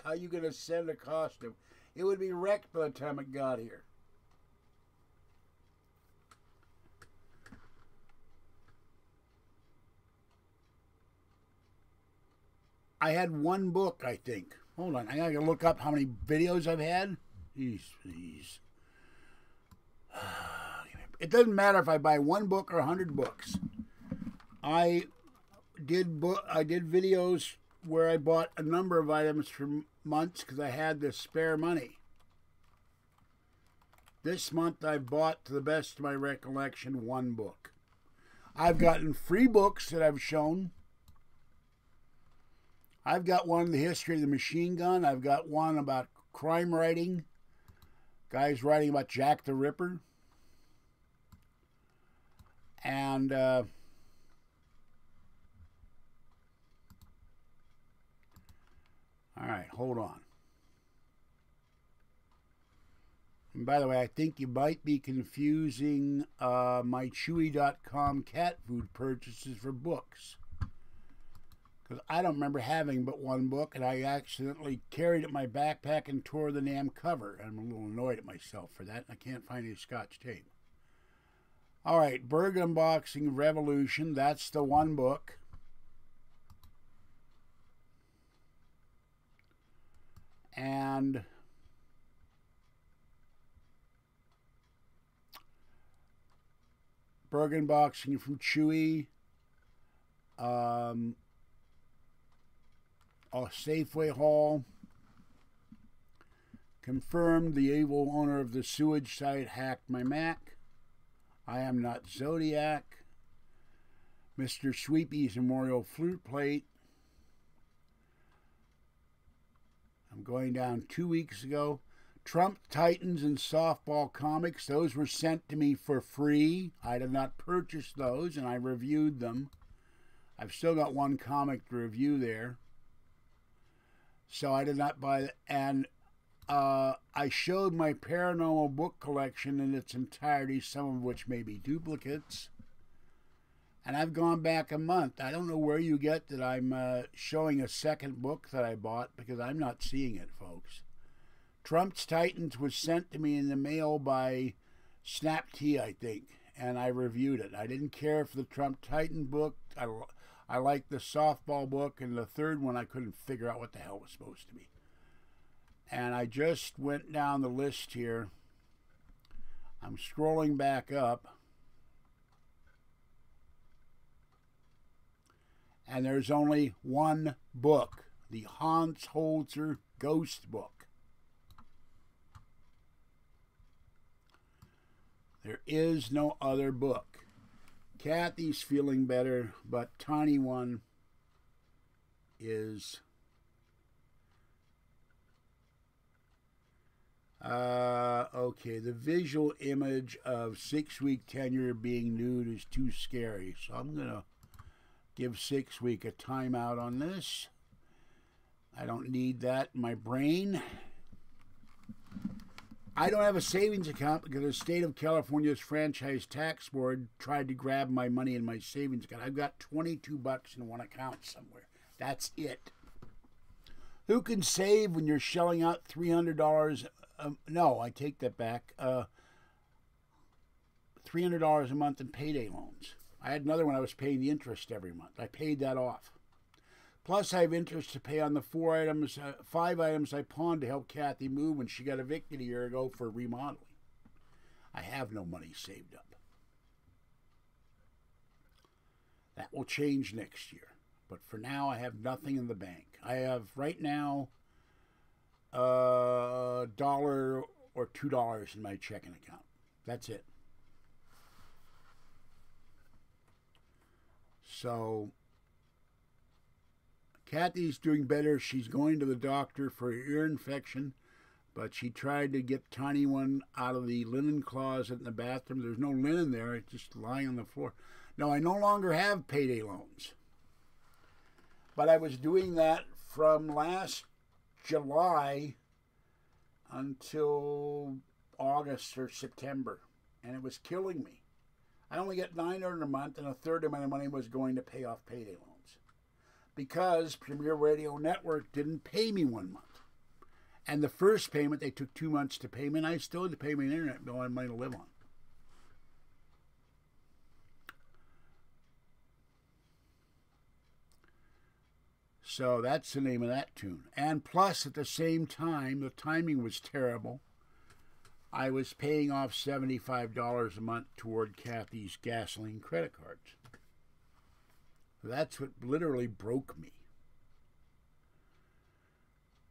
How are you going to send a costume? It would be wrecked by the time it got here. I had 1 book, I think. Hold on, I gotta look up how many videos I've had. Jeez. It doesn't matter if I buy 1 book or 100 books. I did videos where I bought a number of items for months because I had the spare money. This month I bought, to the best of my recollection, 1 book. I've gotten free books that I've shown. I've got one on the history of the machine gun. I've got one about crime writing. Guys writing about Jack the Ripper. And all right, hold on. And by the way, I think you might be confusing my Chewy.com cat food purchases for books. Because I don't remember having but one book, and I accidentally carried it in my backpack and tore the damn cover. I'm a little annoyed at myself for that. I can't find any Scotch tape. All right, Berg Unboxing Revolution. That's the one book. And Berg Unboxing from Chewy. A Safeway haul. Confirmed the evil owner of the sewage site hacked my Mac. I am not Zodiac. Mr. Sweepy's Memorial Flute Plate. I'm going down 2 weeks ago. Trump Titans and softball comics. Those were sent to me for free. I did not purchase those, and I reviewed them. I've still got one comic to review there. So I did not buy it. And I showed my paranormal book collection in its entirety, some of which may be duplicates. And I've gone back a month. I don't know where you get that I'm showing a second book that I bought, because I'm not seeing it, folks. Trump's Titans was sent to me in the mail by SnapT, I think, and I reviewed it. I didn't care for the Trump Titan book. I liked the softball book, and the third one I couldn't figure out what the hell it was supposed to be. And I just went down the list here. I'm scrolling back up. And there's only one book, the Hans Holzer Ghost Book. There is no other book. Kathy's feeling better, but Tiny One is... okay, the visual image of 6-week tenure being nude is too scary, so I'm going to give 6 week a timeout on this. I don't need that in my brain. I don't have a savings account because the state of California's franchise tax board tried to grab my money in my savings account. I've got $22 in one account somewhere. That's it. Who can save when you're shelling out $300? No, I take that back. $300 a month in payday loans. I had another one I was paying the interest every month. I paid that off. Plus, I have interest to pay on the 5 items I pawned to help Kathy move when she got evicted a year ago for remodeling. I have no money saved up. That will change next year. But for now, I have nothing in the bank. I have, right now, $1 or $2 in my checking account. That's it. So, Kathy's doing better. She's going to the doctor for an ear infection, but she tried to get Tiny One out of the linen closet in the bathroom. There's no linen there. It's just lying on the floor. No, I no longer have payday loans. But I was doing that from last July until August or September, and it was killing me. I only get $900 a month, and a third of my money was going to pay off payday loans because Premier Radio Network didn't pay me 1 month. And the first payment, they took 2 months to pay me, and I still had to pay my internet bill I had money to live on. So that's the name of that tune. And plus, at the same time, the timing was terrible. I was paying off $75 a month toward Kathy's gasoline credit cards. That's what literally broke me.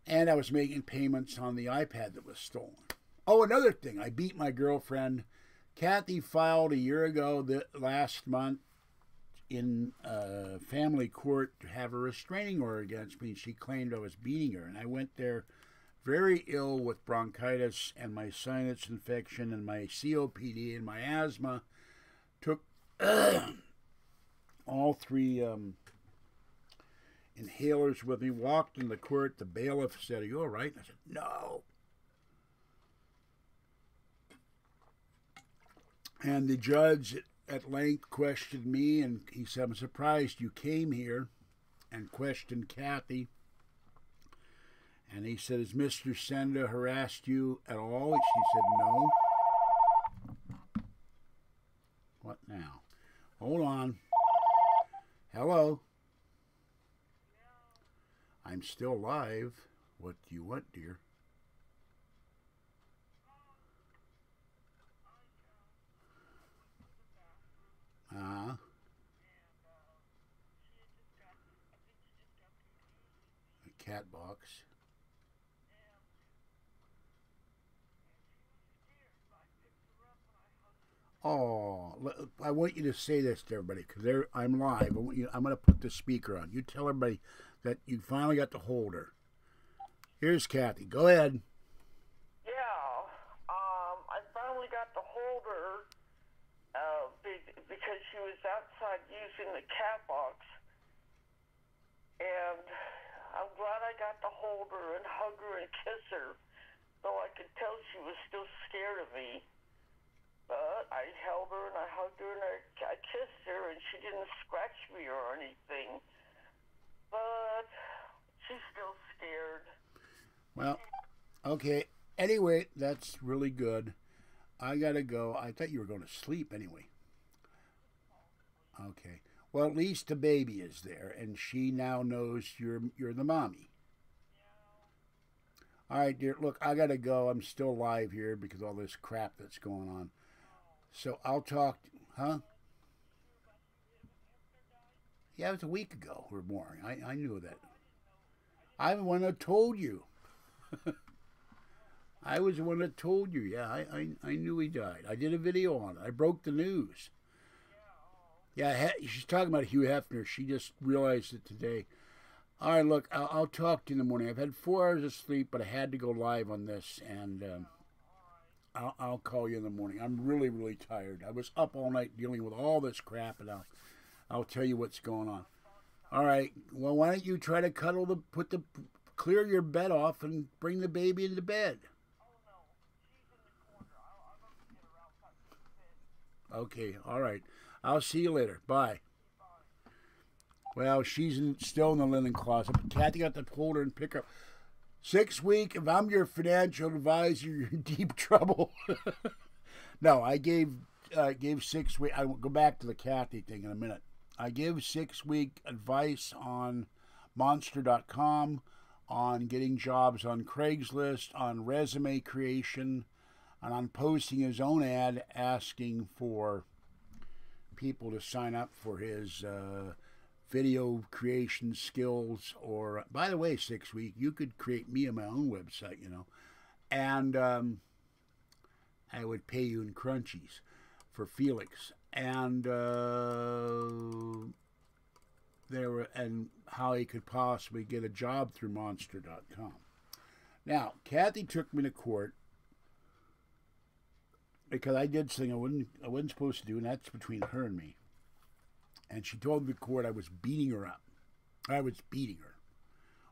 And I was making payments on the iPad that was stolen. Oh, another thing. I beat my girlfriend. Kathy filed a year ago, last month, in family court to have a restraining order against me. She claimed I was beating her. And I went there very ill with bronchitis and my sinus infection and my COPD and my asthma. Took all 3 inhalers with me, walked in the court. The bailiff said, "Are you all right?" I said, "No." And the judge at length questioned me, and he said, I'm surprised you came here, and questioned Kathy. And he said, has Mr. Senda harassed you at all? And she said, no. What now? Hold on. Hello? I'm still live. What do you want, dear? A cat box. Oh, I want you to say this to everybody because I'm live. I'm going to put the speaker on. You tell everybody that you finally got to hold her. Here's Kathy. Go ahead. Yeah, I finally got to hold her because she was outside using the cat box, and I'm glad I got to hold her and hug her and kiss her, though I could tell she was still scared of me. But I held her and I hugged her and I kissed her, and she didn't scratch me or anything. But she's still scared. Well, okay. Anyway, that's really good. I gotta go. I thought you were going to sleep anyway. Okay. Well, at least the baby is there, and she now knows you're the mommy. All right, dear. Look, I gotta go. I'm still live here because of all this crap that's going on. So I'll talk. Huh? Yeah, it was a week ago or more. I knew that. I'm the one that told you. I was the one that told you. Yeah, I knew he died. I did a video on it. I broke the news. Yeah, she's talking about Hugh Hefner. She just realized it today. All right, look, I'll talk to you in the morning. I've had 4 hours of sleep, but I had to go live on this, and I'll call you in the morning. I'm really, really tired. I was up all night dealing with all this crap, and I'll tell you what's going on. All right. Well, why don't you try to clear your bed off and bring the baby into bed? Okay. All right. I'll see you later. Bye. Well, she's still in the linen closet. But Kathy got to hold her and pick her up. 6 weeks. If I'm your financial advisor, you're in deep trouble. No, I gave 6 weeks. I will go back to the Kathy thing in a minute. I give 6-week advice on Monster.com, on getting jobs on Craigslist, on resume creation, and on posting his own ad asking for people to sign up for his video creation skills. Or, by the way, 6 week, you could create me on my own website, and I would pay you in crunchies for Felix. And and how he could possibly get a job through Monster.com. Now, Kathy took me to court because I did something I wasn't supposed to do, and that's between her and me. And she told the court I was beating her up. I was beating her,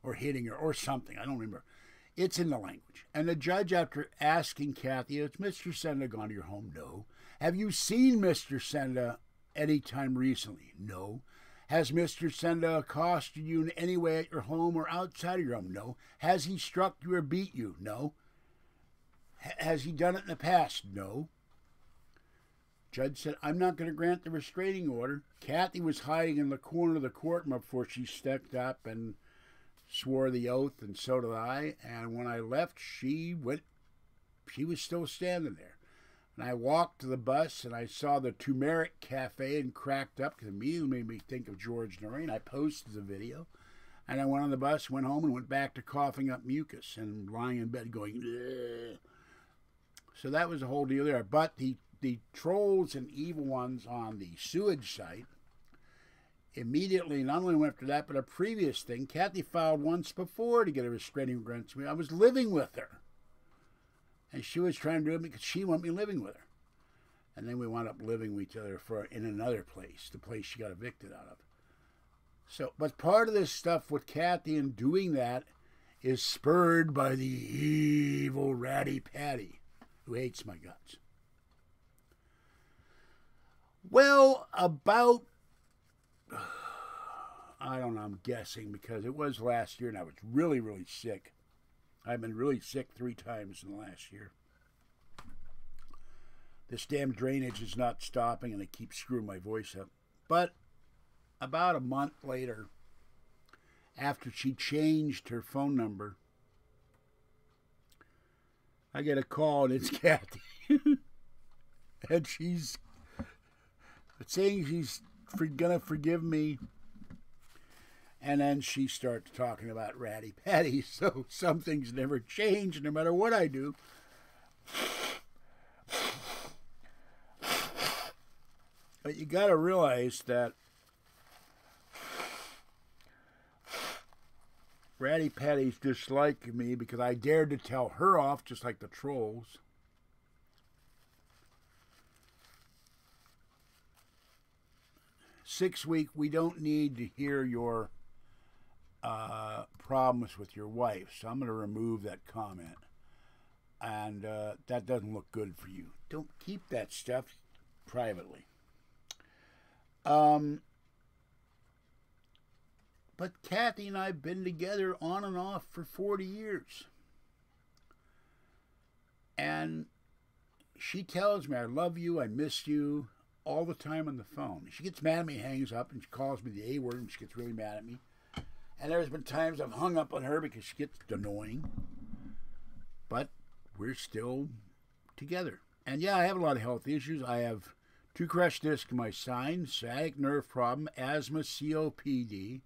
or hitting her, or something. I don't remember. It's in the language. And the judge, after asking Kathy, has Mr. Senda gone to your home? No. Have you seen Mr. Senda any time recently? No. Has Mr. Senda accosted you in any way at your home or outside of your home? No. Has he struck you or beat you? No. Has he done it in the past? No. Judge said, I'm not going to grant the restraining order. Kathy was hiding in the corner of the courtroom before she stepped up and swore the oath, and so did I. And when I left, she was still standing there. And I walked to the bus, and I saw the Turmeric Cafe and cracked up because it immediately made me think of George Noreen. I posted the video, and I went on the bus, went home, and went back to coughing up mucus and lying in bed going, ugh. So that was the whole deal there. But the trolls and evil ones on the sewage site immediately not only went after that, but a previous thing. Kathy filed once before to get a restraining order against me. I was living with her. And she was trying to do it because she wanted me living with her. And then we wound up living with each other in another place, the place she got evicted out of. So, but part of this stuff with Kathy and doing that is spurred by the evil ratty Patty, who hates my guts. Well, about, I don't know, I'm guessing because it was last year and I was really, really sick. I've been really sick 3 times in the last year. This damn drainage is not stopping and it keeps screwing my voice up. But about a month later, after she changed her phone number, I get a call and it's Kathy. And she's saying she's gonna forgive me. And then she starts talking about Ratty Patty. So some things never change no matter what I do. But you got to realize that Ratty Patty's disliking me because I dared to tell her off just like the trolls. Six week, we don't need to hear your problems with your wife. So I'm going to remove that comment. And that doesn't look good for you. Don't keep that stuff privately. But Kathy and I have been together on and off for 40 years. And she tells me, I love you, I miss you, all the time on the phone. She gets mad at me, hangs up, and she calls me the A word, and she gets really mad at me. And there's been times I've hung up on her because she gets annoying. But we're still together. And yeah, I have a lot of health issues. I have 2 crushed discs in my spine, sciatic nerve problem, asthma, COPD,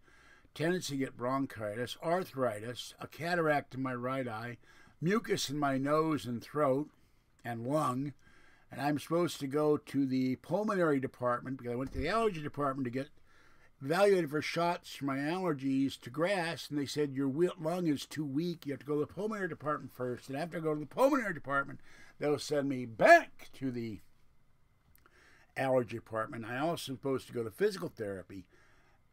tendency to get bronchitis, arthritis, a cataract in my right eye, mucus in my nose and throat and lung. And I'm supposed to go to the pulmonary department because I went to the allergy department to get evaluated for shots for my allergies to grass, and they said your lung is too weak. You have to go to the pulmonary department first, and after I go to the pulmonary department, they'll send me back to the allergy department. I also supposed to go to physical therapy,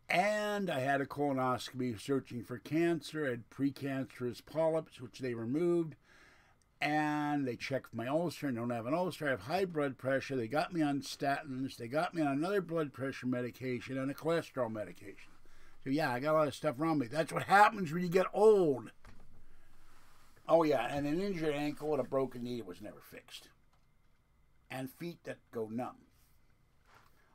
and I had a colonoscopy searching for cancer. I had precancerous polyps, which they removed, and they checked my ulcer and don't have an ulcer. I have high blood pressure. They got me on statins. They got me on another blood pressure medication and a cholesterol medication. So yeah, I got a lot of stuff wrong with me. That's what happens when you get old. Oh yeah, and an injured ankle and a broken knee was never fixed. And feet that go numb.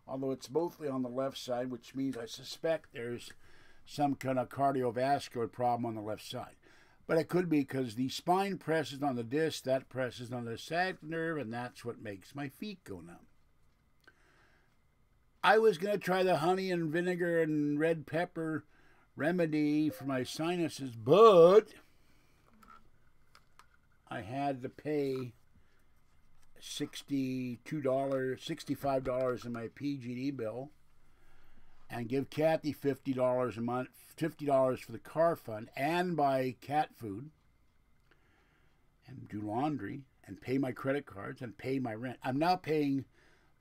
Although it's mostly on the left side, which means I suspect there's some kind of cardiovascular problem on the left side. But it could be because the spine presses on the disc, that presses on the sciatic nerve, and that's what makes my feet go numb. I was going to try the honey and vinegar and red pepper remedy for my sinuses, but I had to pay $65 in my PG&E bill and give Kathy $50 a month, $50 for the car fund, and buy cat food and do laundry and pay my credit cards and pay my rent. I'm now paying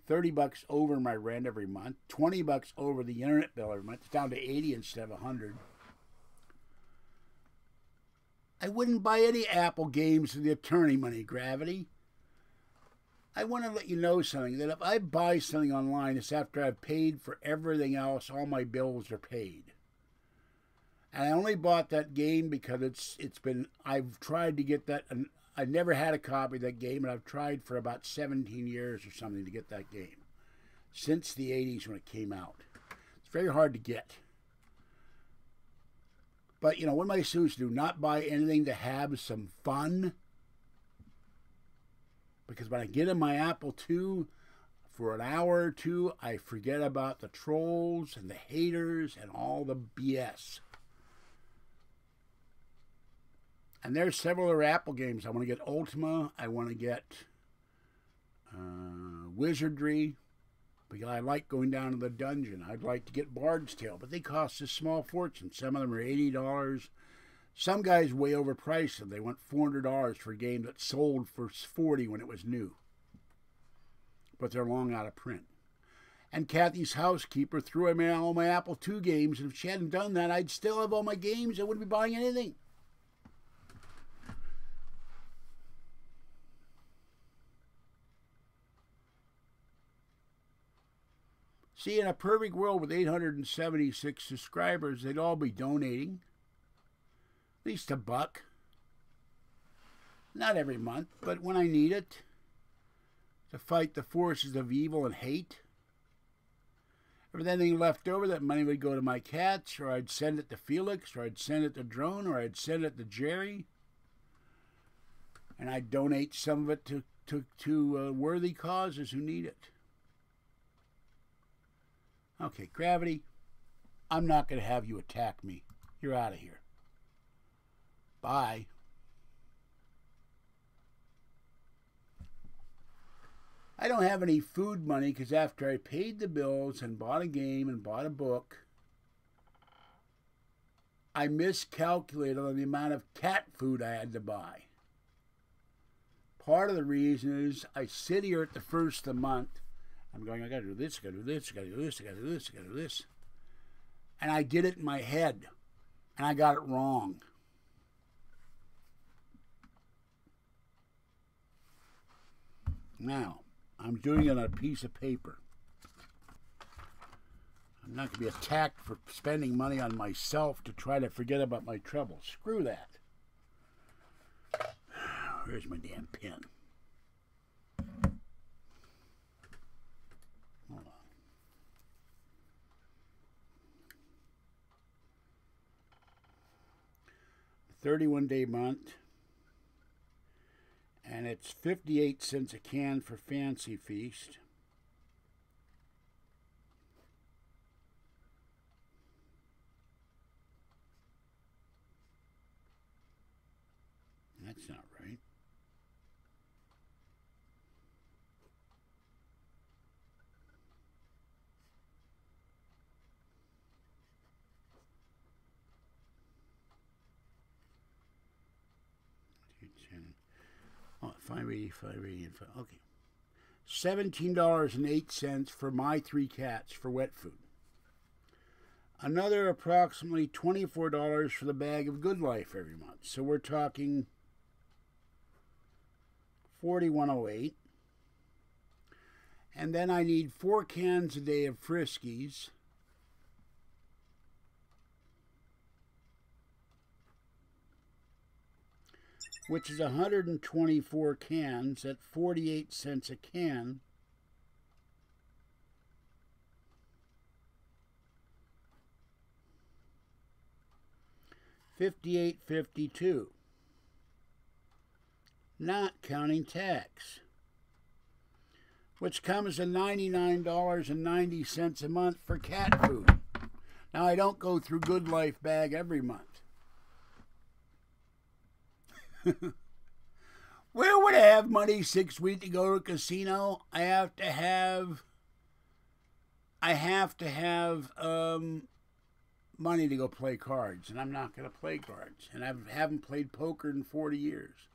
$30 over my rent every month, $20 over the internet bill every month. It's down to $80 instead of $100. I wouldn't buy any Apple games with the attorney money, Gravity. I want to let you know something, that if I buy something online, it's after I've paid for everything else, all my bills are paid. And I only bought that game because I've tried to get that, and I never had a copy of that game, and I've tried for about 17 years or something to get that game. Since the 80s when it came out. It's very hard to get. But, you know, what am I supposed to do? Not buy anything to have some fun? Because when I get in my Apple II for an hour or two, I forget about the trolls and the haters and all the BS. And there's several other Apple games. I want to get Ultima. I want to get Wizardry. Because I like going down to the dungeon. I'd like to get Bard's Tale. But they cost a small fortune. Some of them are $80. Some guys way overpriced them. They want $400 for a game that sold for $40 when it was new. But they're long out of print. And Kathy's housekeeper threw away all my Apple II games. And if she hadn't done that, I'd still have all my games. I wouldn't be buying anything. See, in a perfect world with 876 subscribers, they'd all be donating. At least $1. Not every month, but when I need it. To fight the forces of evil and hate. If anything left over, that money would go to my cats, or I'd send it to Felix, or I'd send it to Drone, or I'd send it to Jerry. And I'd donate some of it to worthy causes who need it. Okay, Gravity, I'm not going to have you attack me. You're out of here. Bye. I don't have any food money because after I paid the bills and bought a game and bought a book, I miscalculated on the amount of cat food I had to buy. Part of the reason is I sit here at the first of the month. I'm going, I got to do this, I got to do this, I got to do this, I got to do this, I got to do this. And I did it in my head, and I got it wrong. Now, I'm doing it on a piece of paper. I'm not going to be attacked for spending money on myself to try to forget about my troubles. Screw that. Where's my damn pen? Hold on. 31-day month. And it's 58 cents a can for Fancy Feast. That's not right. Oh, 5.80. Okay. $17.08 for my 3 cats for wet food. Another approximately $24 for the bag of Good Life every month. So we're talking $41.08. And then I need 4 cans a day of Friskies. Which is 124 cans at 48 cents a can. $58.52. Not counting tax. Which comes to $99.90 a month for cat food. Now I don't go through Good Life bag every month. Where would I have money 6 weeks to go to a casino? I have to have money to go play cards, and I'm not going to play cards, and I haven't played poker in 40 years.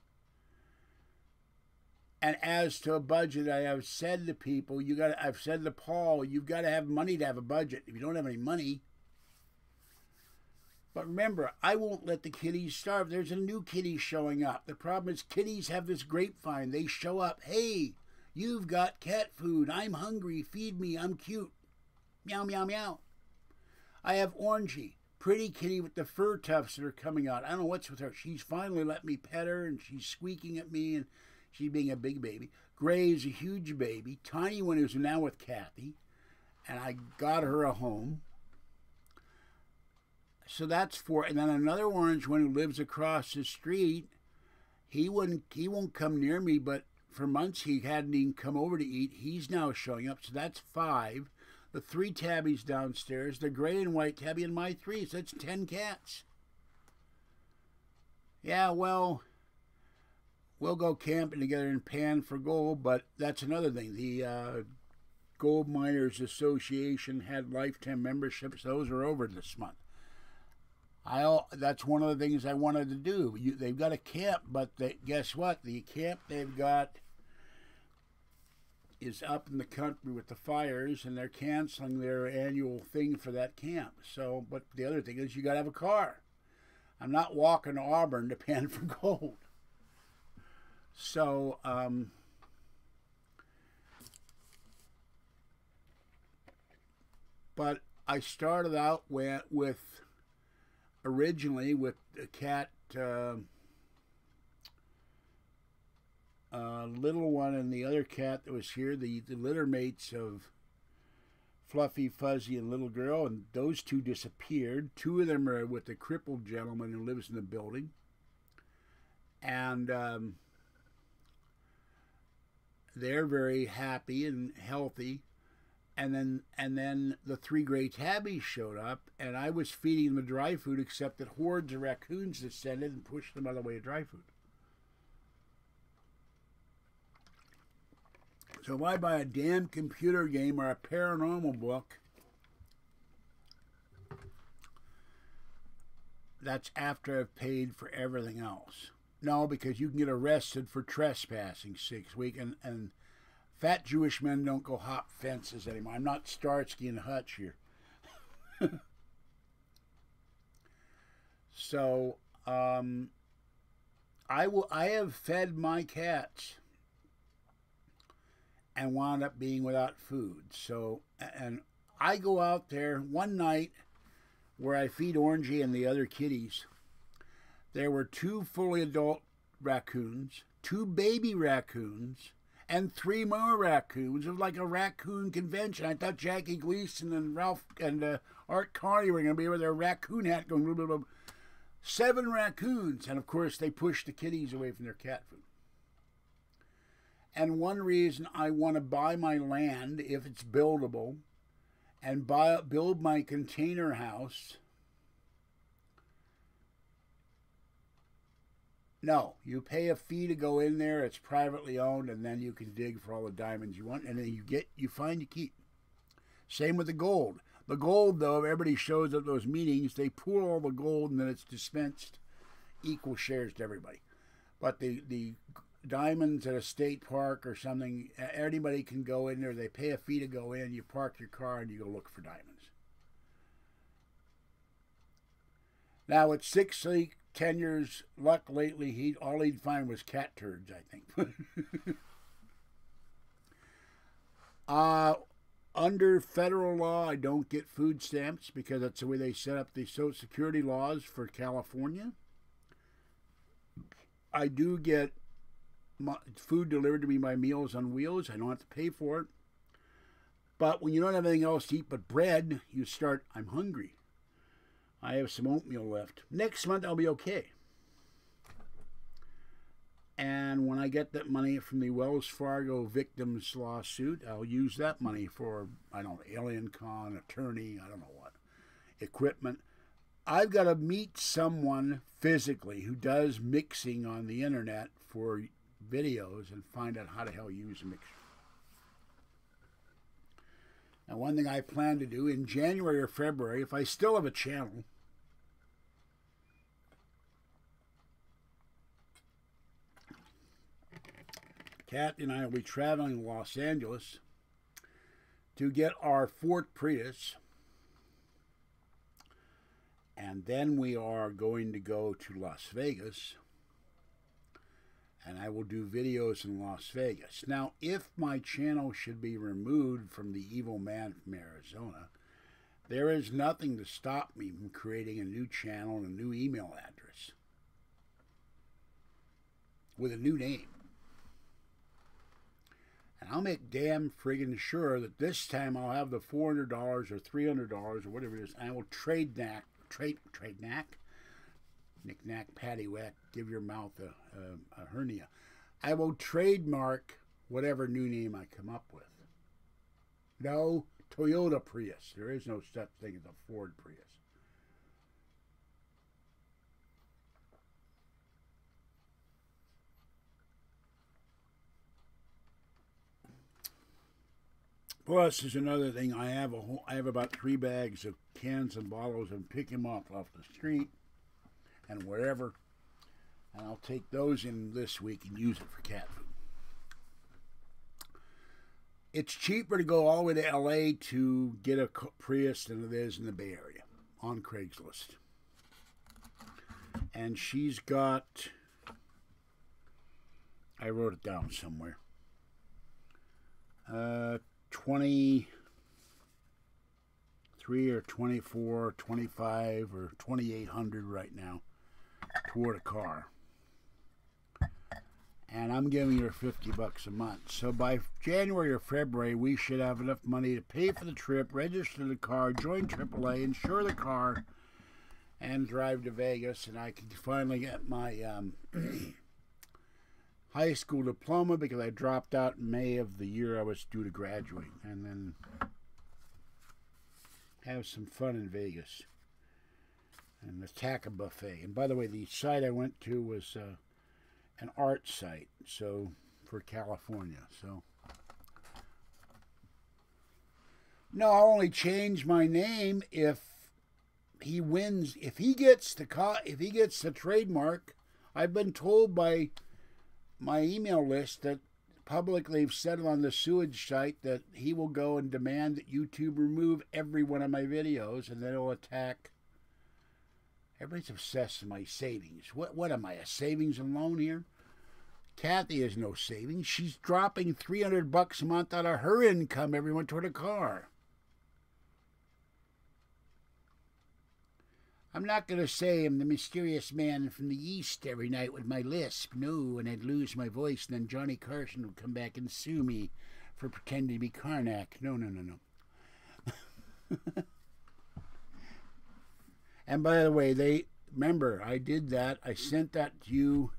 And as to a budget, I have said to people, I've said to Paul, you've got to have money to have a budget. If you don't have any money. But remember, I won't let the kitties starve. There's a new kitty showing up. The problem is kitties have this grapevine. They show up. Hey, you've got cat food. I'm hungry. Feed me. I'm cute. Meow, meow, meow. I have Orangey, pretty kitty with the fur tufts that are coming out. I don't know what's with her. She's finally let me pet her, and she's squeaking at me, and she's being a big baby. Gray is a huge baby. Tiny one is now with Kathy, and I got her a home. So that's 4. And then another orange one who lives across the street, he won't come near me, but for months he hadn't even come over to eat. He's now showing up, so that's 5. The 3 tabbies downstairs, the gray and white tabby, and my 3, so that's 10 cats. Yeah, well, we'll go camping together in Pan for gold, but that's another thing. The Gold Miners Association had lifetime memberships. Those are over this month. That's one of the things I wanted to do. They've got a camp, but guess what? The camp they've got is up in the country with the fires, and they're canceling their annual thing for that camp. So, but the other thing is you got to have a car. I'm not walking to Auburn to Pan for gold. So, but I started out with originally with a cat, little one, and the other cat that was here, the litter mates of Fluffy, Fuzzy, and Little Girl, and those two disappeared. Two of them are with the crippled gentleman who lives in the building, and they're very happy and healthy. And then the three gray tabbies showed up, and I was feeding them the dry food, except that hordes of raccoons descended and pushed them out of the way of dry food. So if I buy a damn computer game or a paranormal book, that's after I've paid for everything else. No, because you can get arrested for trespassing 6 weeks, and fat Jewish men don't go hop fences anymore. I'm not Starsky and Hutch here. So, I have fed my cats and wound up being without food. So, and I go out there one night where I feed Orangey and the other kitties. There were 2 fully adult raccoons, 2 baby raccoons, and 3 more raccoons. It was like a raccoon convention. I thought Jackie Gleason and Ralph and Art Carney were going to be with their raccoon hat going blah, blah, blah. 7 raccoons. And of course, they pushed the kitties away from their cat food. And one reason I want to buy my land, if it's buildable, and build my container house. No, you pay a fee to go in there. It's privately owned, and then you can dig for all the diamonds you want, and then you find, you keep. Same with the gold. The gold, though, if everybody shows up at those meetings, they pool all the gold, and then it's dispensed equal shares to everybody. But the diamonds at a state park or something, anybody can go in there. They pay a fee to go in. You park your car, and you go look for diamonds. Now, at 6 tenures, luck lately, all he'd find was cat turds, I think. Under federal law, I don't get food stamps because that's the way they set up the Social Security laws for California. I do get food delivered to me by Meals on Wheels. I don't have to pay for it. But when you don't have anything else to eat but bread, you start, I'm hungry. I have some oatmeal left. Next month, I'll be okay. And when I get that money from the Wells Fargo victims lawsuit, I'll use that money for, I don't know, alien con, attorney, I don't know what, equipment. I've got to meet someone physically who does mixing on the internet for videos and find out how the hell you use a mixer. Now, one thing I plan to do in January or February, if I still have a channel, Kat and I will be traveling to Los Angeles to get our Ford Prius, and then we are going to go to Las Vegas, and I will do videos in Las Vegas. Now, if my channel should be removed from the evil man from Arizona, there is nothing to stop me from creating a new channel and a new email address with a new name. And I'll make damn friggin' sure that this time I'll have the $400 or $300 or whatever it is, and I will trade knack, knick-knack, paddywhack, give your mouth a hernia. I will trademark whatever new name I come up with. No Toyota Prius. There is no such thing as a Ford Prius. Plus, there's another thing. I have about 3 bags of cans and bottles and pick them up off the street and wherever, and I'll take those in this week and use it for cat food. It's cheaper to go all the way to LA to get a Prius than it is in the Bay Area on Craigslist. And she's got, I wrote it down somewhere, 20 23 or 24 or 25 or 2,800 right now toward a car. And I'm giving her $50 a month. So by January or February, we should have enough money to pay for the trip, register the car, join AAA, insure the car, and drive to Vegas. And I can finally get my high school diploma because I dropped out in May of the year I was due to graduate. And then have some fun in Vegas and attack a buffet. And by the way, the site I went to was an art site, so for California. So no, I'll only change my name if he wins. If he gets the trademark. I've been told by my email list that publicly have said on the sewage site that he will go and demand that YouTube remove every one of my videos, and then he'll attack. Everybody's obsessed with my savings. What am I, a savings and loan here? Kathy has no savings. She's dropping $300 a month out of her income every month toward a car. I'm not going to say I'm the mysterious man from the East every night with my lisp. No, and I'd lose my voice, and then Johnny Carson would come back and sue me for pretending to be Karnak. No, no, no, no. And by the way, remember, I did that. I sent that to you,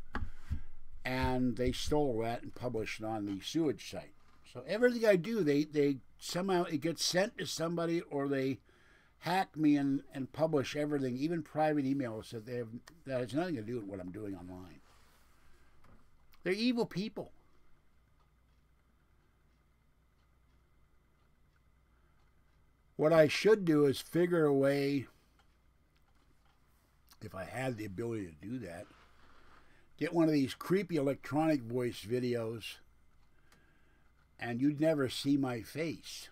and they stole that and published it on the sewage site. So everything I do, they somehow it gets sent to somebody, or they hack me and publish everything, even private emails that has nothing to do with what I'm doing online. They're evil people. What I should do is figure a way, if I had the ability to do that, get one of these creepy electronic voice videos, and you'd never see my face.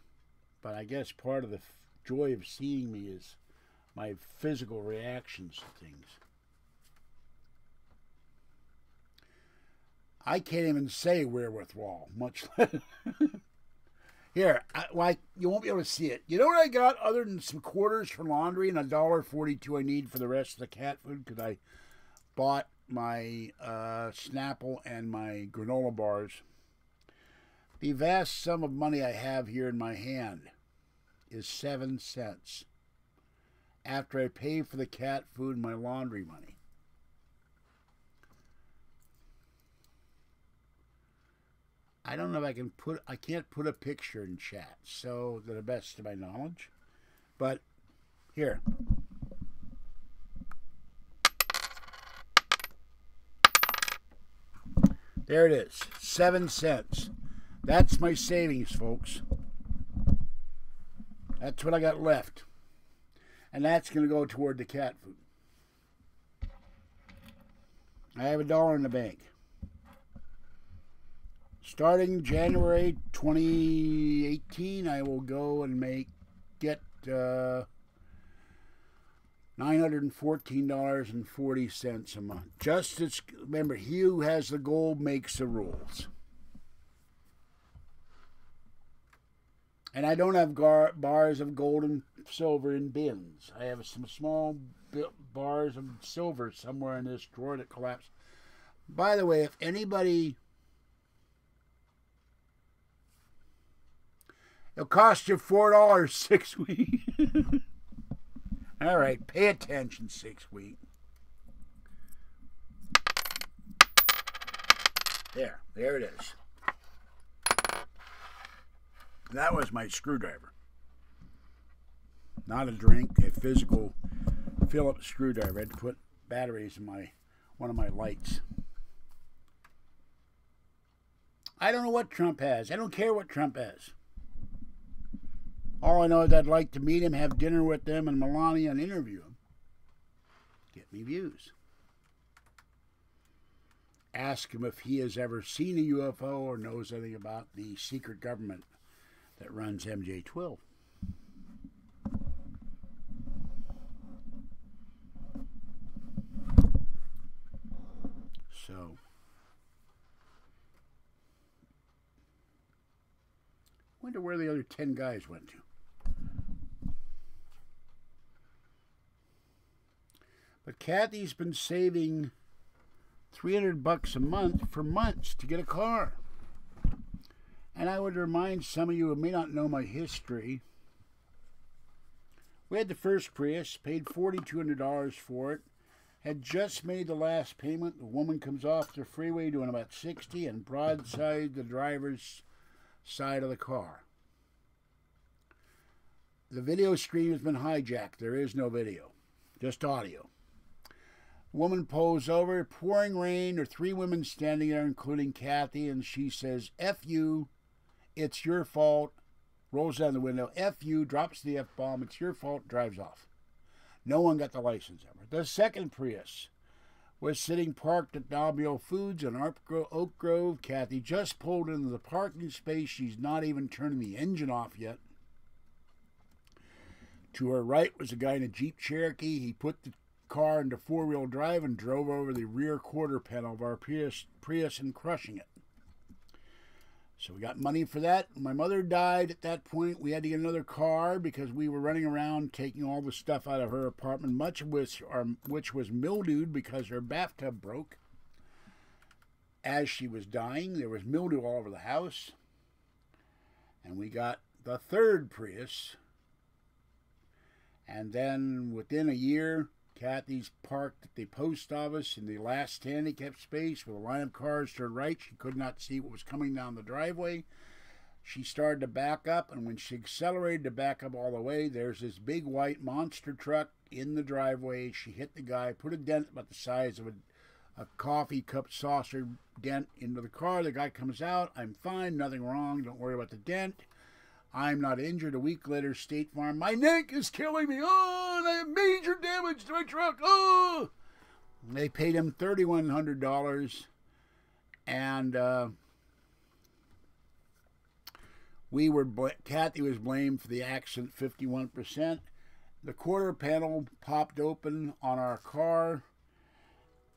But I guess part of the joy of seeing me is my physical reactions to things. I can't even say wherewithal, much less. Here, you won't be able to see it. You know what I got other than some quarters for laundry and $1.42 I need for the rest of the cat food? Because I bought my Snapple and my granola bars. The vast sum of money I have here in my hand is 7 cents after I pay for the cat food and my laundry money. I don't know if I can't put a picture in chat, so to the best of my knowledge. But here. There it is, 7 cents. That's my savings, folks. That's what I got left. And that's going to go toward the cat food. I have $1 in the bank. Starting January 2018, I will go and get $914.40 a month. Just as, remember, he who has the gold makes the rules. And I don't have bars of gold and silver in bins. I have some small bars of silver somewhere in this drawer that collapsed. By the way, if anybody... It'll cost you $4 6 weeks. All right, pay attention 6 weeks. There it is. That was my screwdriver. Not a drink, a physical Phillips screwdriver. I had to put batteries in one of my lights. I don't know what Trump has. I don't care what Trump has. All I know is I'd like to meet him, have dinner with them, and Melania and interview him. Get me views. Ask him if he has ever seen a UFO or knows anything about the secret government that runs MJ-12. So, wonder where the other 10 guys went to. Kathy's been saving $300 a month for months to get a car. And I would remind some of you who may not know my history. We had the first Prius, paid $4,200 for it, had just made the last payment. The woman comes off the freeway doing about 60 and broadside the driver's side of the car. The video stream has been hijacked. There is no video, just audio. Woman pulls over, pouring rain. There are 3 women standing there, including Kathy, and she says, F you, it's your fault. Rolls down the window, F you, drops the F-bomb, it's your fault, drives off. No one got the license number. The second Prius was sitting parked at Nobile Foods in Oak Grove. Kathy just pulled into the parking space. She's not even turning the engine off yet. To her right was a guy in a Jeep Cherokee. He put the car into 4-wheel drive and drove over the rear quarter panel of our Prius and crushing it. So we got money for that. My mother died at that point. We had to get another car because we were running around taking all the stuff out of her apartment, much of which was mildewed because her bathtub broke. As she was dying, there was mildew all over the house. And we got the third Prius. And then within a year, Kathy's parked at the post office in the last handicap space with a line of cars to her right. She could not see what was coming down the driveway. She started to back up, and when she accelerated to back up all the way, there's this big white monster truck in the driveway. She hit the guy, put a dent about the size of a coffee cup saucer dent into the car. The guy comes out. I'm fine, nothing wrong, don't worry about the dent. I'm not injured. A week later, State Farm, my neck is killing me. Oh, and I have major damage to my truck. Oh! They paid him $3,100. And Kathy was blamed for the accident 51%. The quarter panel popped open on our car.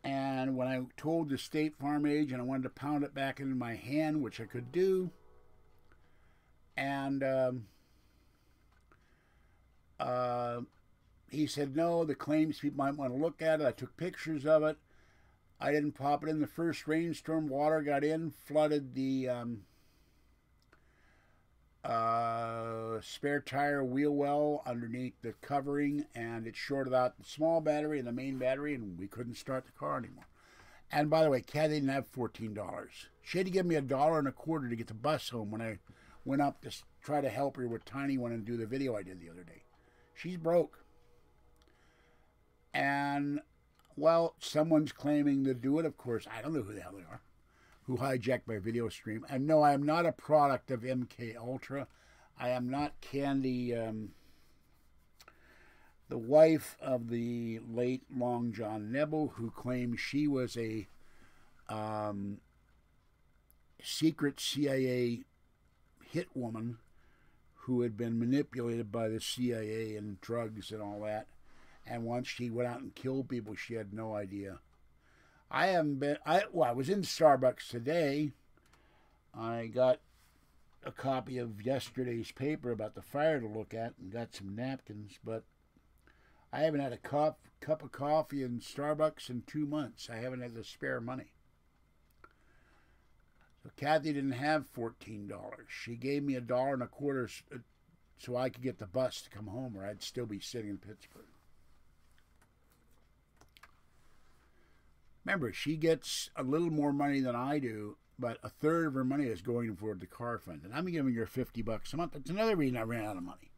And when I told the State Farm agent I wanted to pound it back into my hand, which I could do, and he said, no, the claims people might want to look at it. I took pictures of it. I didn't pop it in. The first rainstorm, water got in, flooded the spare tire wheel well underneath the covering, and it shorted out the small battery and the main battery, and we couldn't start the car anymore. And by the way, Kathy didn't have $14. She had to give me $1.25 to get the bus home when I went up to try to help her with Tiny One and do the video I did the other day. She's broke. And, well, someone's claiming to do it. Of course, I don't know who the hell they are, who hijacked my video stream. And no, I am not a product of MK Ultra. I am not Candy, the wife of the late Long John Nebel, who claimed she was a secret CIA hit woman who had been manipulated by the CIA and drugs and all that. And once she went out and killed people, she had no idea. I was in Starbucks today. I got a copy of yesterday's paper about the fire to look at and got some napkins, but I haven't had a cup of coffee in Starbucks in 2 months. I haven't had the spare money. So Kathy didn't have $14. She gave me $1.25 so I could get the bus to come home, or I'd still be sitting in Pittsburgh. Remember, she gets a little more money than I do, but a third of her money is going toward the car fund. And I'm giving her $50 a month. That's another reason I ran out of money.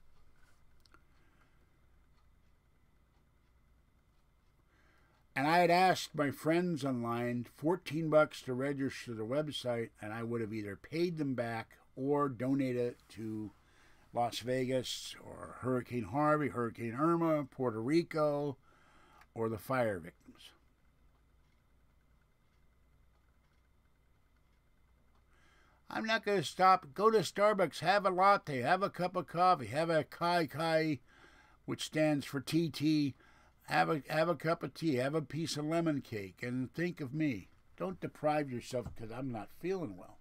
And I had asked my friends online $14 to register the website, and I would have either paid them back or donated it to Las Vegas or Hurricane Harvey, Hurricane Irma, Puerto Rico, or the fire victims. I'm not going to stop. Go to Starbucks, have a latte, have a cup of coffee, have a kai, which stands for TT. Have a cup of tea, have a piece of lemon cake, and think of me. Don't deprive yourself because I'm not feeling well.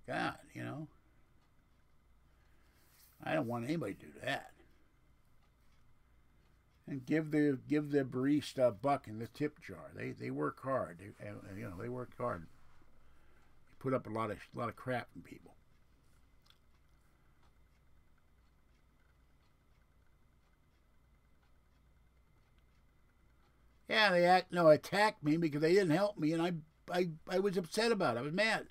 God, you know. I don't want anybody to do that. And give the barista a buck in the tip jar. They work hard. They work hard. They put up a lot of crap from people. Yeah, they attacked me because they didn't help me, and I was upset about it. I was mad.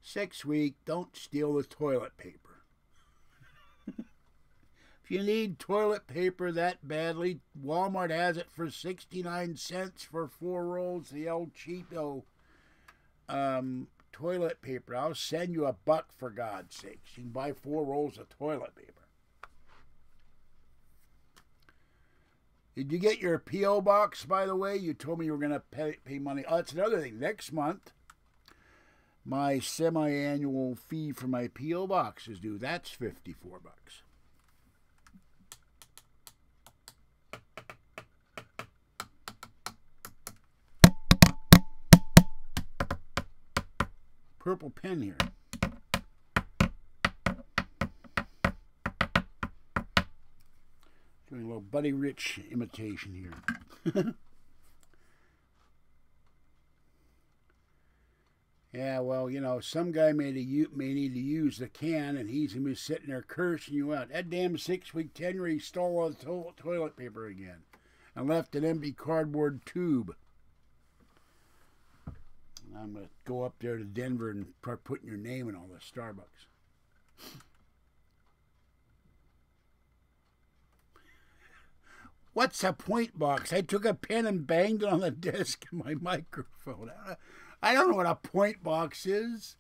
6 week, don't steal the toilet paper. If you need toilet paper that badly, Walmart has it for 69 cents for 4 rolls of the El Cheapo toilet paper. I'll send you $1 for God's sakes. You can buy 4 rolls of toilet paper. Did you get your P.O. box, by the way? You told me you were going to pay money. Oh, that's another thing. Next month, my semi-annual fee for my P.O. box is due. That's $54. Purple pen here. Doing a little Buddy Rich imitation here. Yeah, well, some guy may need to use the can, and he's going to be sitting there cursing you out. That damn 6 week tenure, he stole all the toilet paper again and left an empty cardboard tube. I'm going to go up there to Denver and start putting your name in all the Starbucks. What's a point box? I took a pen and banged it on the desk in my microphone. I don't know what a point box is.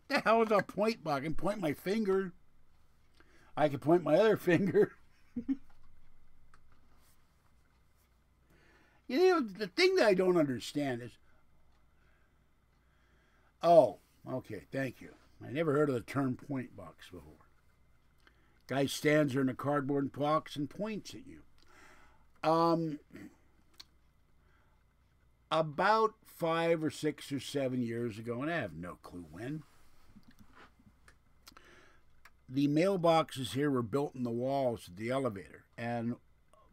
What the hell is a point box? I can point my finger. I can point my other finger. The thing that I don't understand is... Oh, okay, thank you. I never heard of the term point box before. Guy stands there in a cardboard box and points at you. About 5 or 6 or 7 years ago, and I have no clue when, the mailboxes here were built in the walls of the elevator, and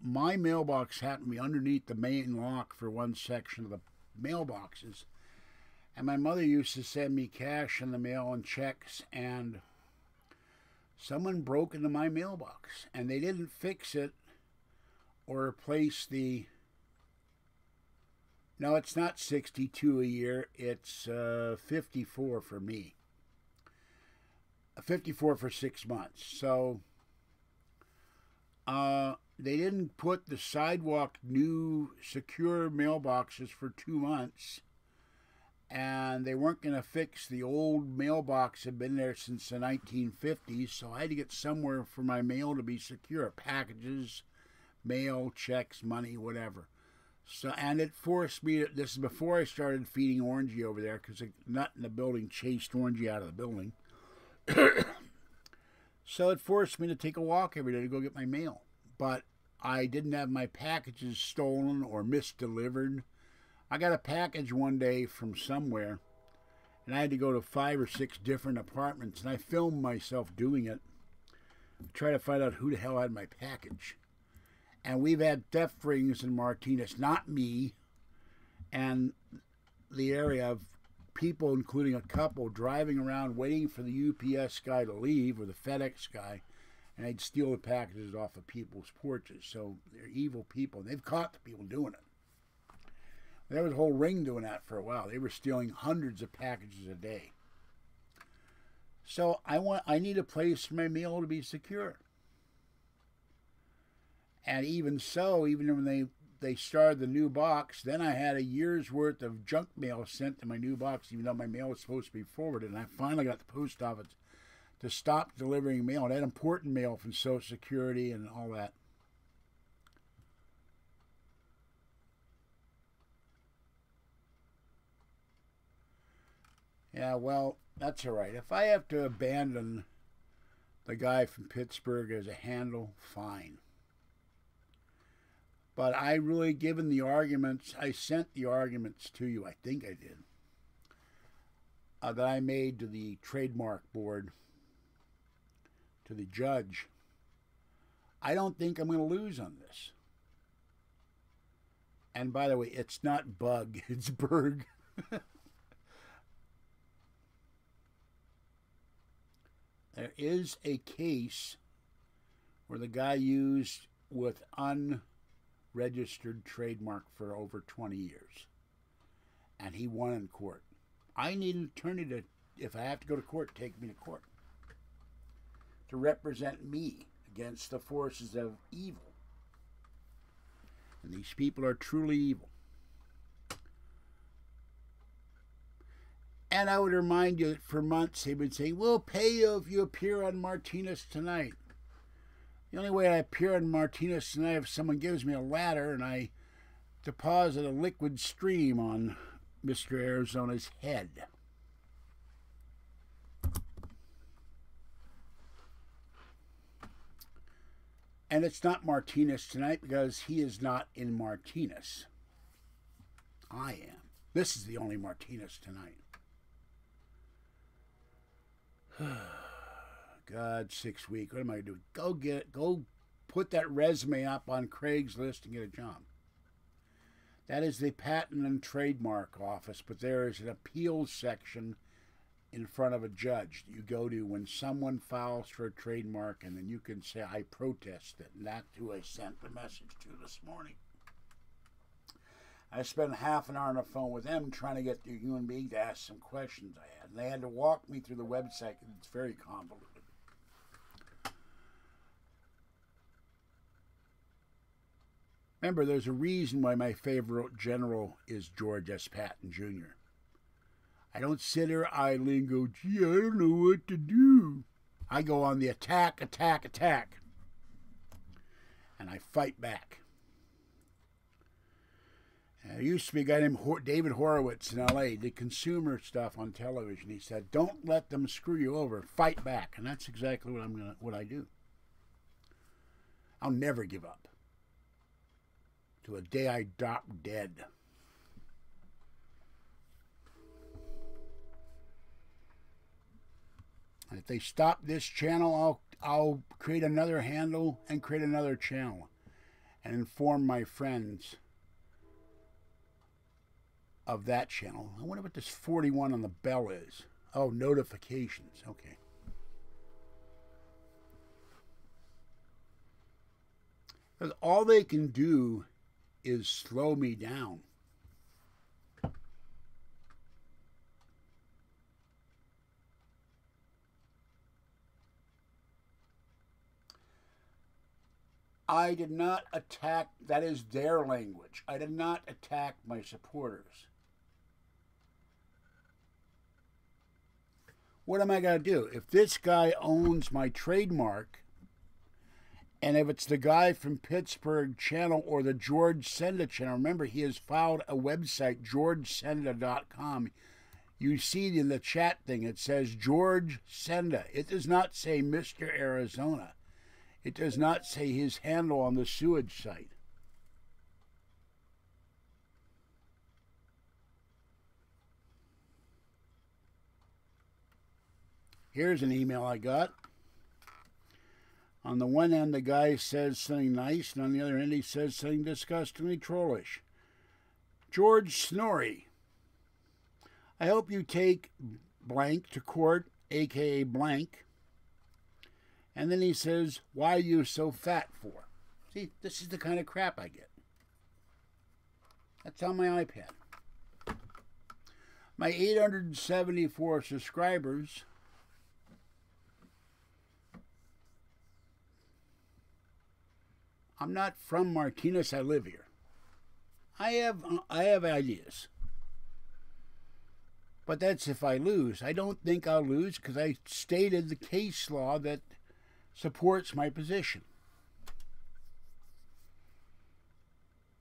my mailbox happened to be underneath the main lock for one section of the mailboxes, and my mother used to send me cash in the mail and checks, and someone broke into my mailbox, and they didn't fix it or replace the... No, it's not 62 a year. It's 54 for me. 54 for 6 months. So they didn't put the sidewalk new secure mailboxes for 2 months, and they weren't going to fix the old mailbox that had been there since the 1950s. So I had to get somewhere for my mail to be secure. Packages, mail, checks, money, whatever. So, and it forced me to, this is before I started feeding Orangey over there, because a nut in the building chased Orangey out of the building. So it forced me to take a walk every day to go get my mail. But I didn't have my packages stolen or misdelivered. I got a package one day from somewhere, and I had to go to 5 or 6 different apartments, and I filmed myself doing it to try to find out who the hell had my package. And we've had theft rings in Martinez, not me, and the area of people, including a couple, driving around waiting for the UPS guy to leave, or the FedEx guy, and they'd steal the packages off of people's porches. So they're evil people, and they've caught the people doing it. There was a whole ring doing that for a while. They were stealing hundreds of packages a day. So I need a place for my mail to be secure. And even so, even when they started the new box, then I had a year's worth of junk mail sent to my new box, even though my mail was supposed to be forwarded. And I finally got the post office to stop delivering mail. And that important mail from Social Security and all that. Yeah, well, that's all right. If I have to abandon the guy from Pittsburgh as a handle, fine. But I really given the arguments, I sent the arguments to you, I think I did, that I made to the trademark board, to the judge. I don't think I'm going to lose on this. And by the way, it's not bug, it's Berg. There is a case where the guy used with unregistered trademark for over 20 years. And he won in court. I need an attorney to, if I have to go to court, take me to court. To represent me against the forces of evil. And these people are truly evil. And I would remind you that for months they've been saying, we'll pay you if you appear on Martinez Tonight. The only way I appear on Martinez Tonight is if someone gives me a ladder and I deposit a liquid stream on Mr. Arizona's head. And it's not Martinez Tonight because he is not in Martinez. I am. This is the only Martinez Tonight. God, 6 weeks. What am I doing? Go put that resume up on Craigslist and get a job. That is the Patent and Trademark Office, but there is an appeals section in front of a judge that you go to when someone files for a trademark, and then you can say, I protest it. And that's who I sent the message to this morning. I spent half an hour on the phone with them trying to get the human being to ask some questions I had. And they had to walk me through the website because it's very convoluted. Remember, there's a reason why my favorite general is George S. Patton Jr. I don't sit here idly and go, gee, I don't know what to do. I go on the attack, attack, attack. And I fight back. There used to be a guy named David Horowitz in L.A. did consumer stuff on television. He said, don't let them screw you over. Fight back. And that's exactly what I do. I'll never give up. To the day I drop dead. And if they stop this channel, I'll create another handle and create another channel. And inform my friends of that channel. I wonder what this 41 on the bell is. Oh, notifications. Okay. Because all they can do is slow me down. I did not attack, that is their language. I did not attack my supporters. What am I going to do? If this guy owns my trademark, and if it's the guy from Pittsburgh channel or the George Senda channel, remember he has filed a website, georgesenda.com. You see in the chat thing, it says George Senda. It does not say Mr. Arizona. It does not say his handle on the sewage site. Here's an email I got. On the one end, the guy says something nice, and on the other end, he says something disgustingly trollish. George Snorri, I hope you take blank to court, a.k.a. blank. And then he says, why are you so fat for? See, this is the kind of crap I get. That's on my iPad. My 874 subscribers I'm not from Martinez, I live here. I have ideas. But that's if I lose. I don't think I'll lose because I stated the case law that supports my position.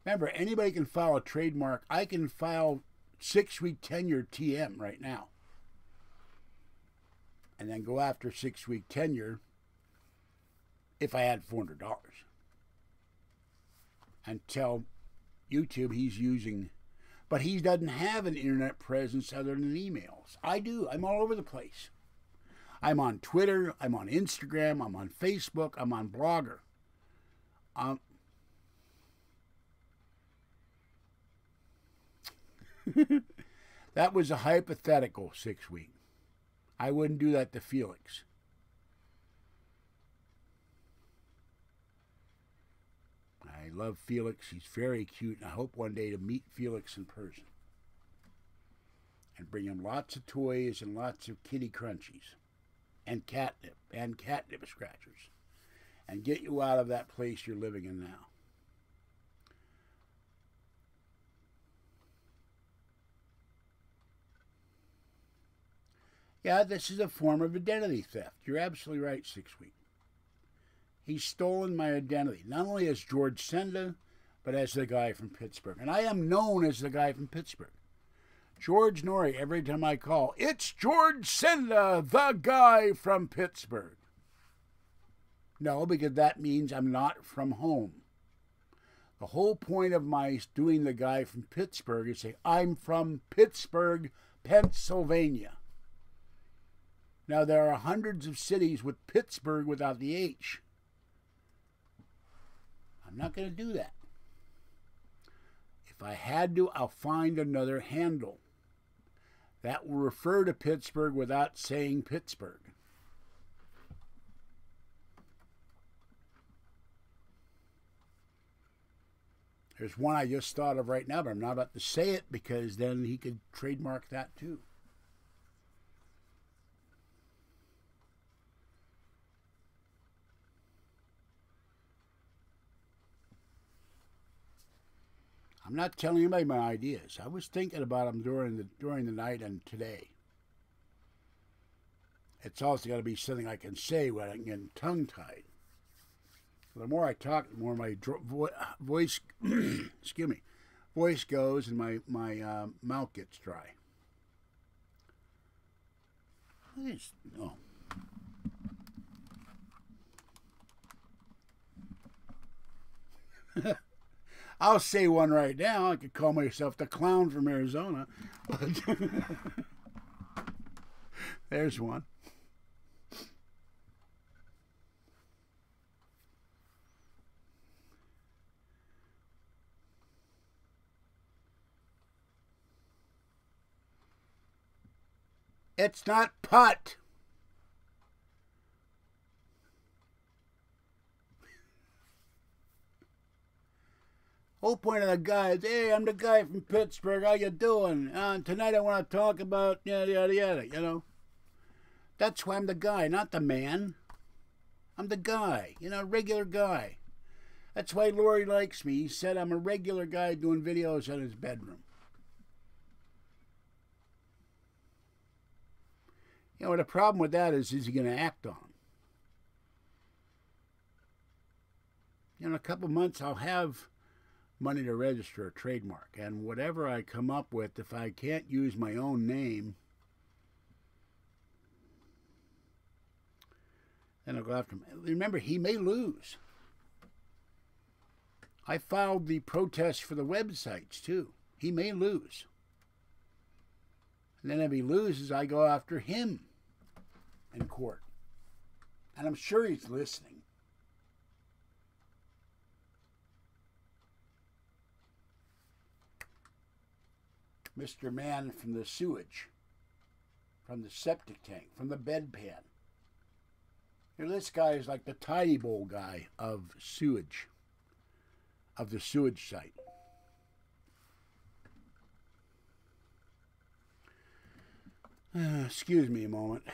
Remember, anybody can file a trademark. I can file 6-week tenure TM right now. And then go after 6-week tenure if I had $400. and tell YouTube he's using, but he doesn't have an internet presence other than emails. I do. I'm all over the place. I'm on Twitter, I'm on Instagram, I'm on Facebook, I'm on Blogger. That was a hypothetical 6 week. I wouldn't do that to Felix. I love Felix. He's very cute, and I hope one day to meet Felix in person. And bring him lots of toys and lots of kitty crunchies. And catnip scratchers. And get you out of that place you're living in now. Yeah, this is a form of identity theft. You're absolutely right, 6 week. He's stolen my identity, not only as George Senda, but as the guy from Pittsburgh. And I am known as the guy from Pittsburgh. George Norrie, every time I call, it's George Senda, the guy from Pittsburgh. No, because that means I'm not from home. The whole point of my doing the guy from Pittsburgh is say, I'm from Pittsburgh, Pennsylvania. Now, there are hundreds of cities with Pittsburgh without the H. I'm not going to do that. If I had to, I'll find another handle that will refer to Pittsburgh without saying Pittsburgh. There's one I just thought of right now, but I'm not about to say it because then he could trademark that too. I'm not telling anybody my ideas. I was thinking about them during the night and today. It's also got to be something I can say without getting tongue-tied. The more I talk, the more my voice, excuse me, voice goes and my mouth gets dry. Oh. I'll say one right now. I could call myself the clown from Arizona. But there's one. It's not pot. Whole point of the guy is, hey, I'm the guy from Pittsburgh. How you doing? Tonight I want to talk about yada, yada, yada, you know. That's why I'm the guy, not the man. I'm the guy, you know, regular guy. That's why Lori likes me. He said I'm a regular guy doing videos in his bedroom. You know, the problem with that is he going to act on? You know, in a couple months I'll have money to register a trademark, and whatever I come up with, if I can't use my own name, then I'll go after him. Remember, he may lose. I filed the protest for the websites too. He may lose, and then if he loses, I go after him in court, and I'm sure he's listening. Mr. Man from the sewage, from the septic tank, from the bedpan. You know, this guy is like the tidy bowl guy of sewage, of the sewage site. Excuse me a moment.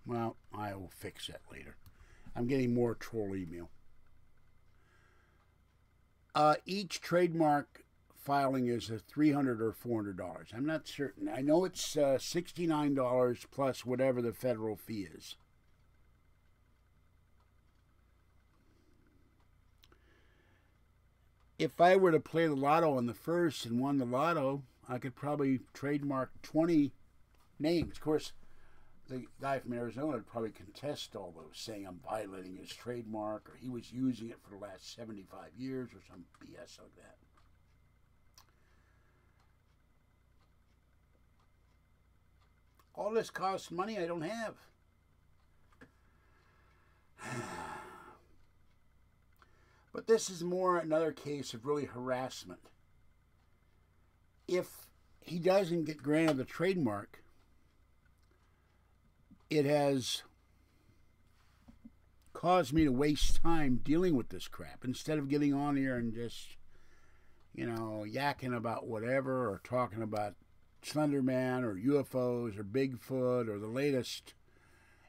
Well, I will fix that later. I'm getting more troll email. Each trademark filing is $300 or $400. I'm not certain. I know it's $69 plus whatever the federal fee is. If I were to play the lotto on the first and won the lotto, I could probably trademark 20 names. Of course, the guy from Arizona would probably contest all those, saying I'm violating his trademark, or he was using it for the last 75 years, or some BS like that. All this costs money I don't have. But this is more another case of really harassment. If he doesn't get granted the trademark, it has caused me to waste time dealing with this crap instead of getting on here and just, yakking about whatever, or talking about Slender Man or UFOs or Bigfoot or the latest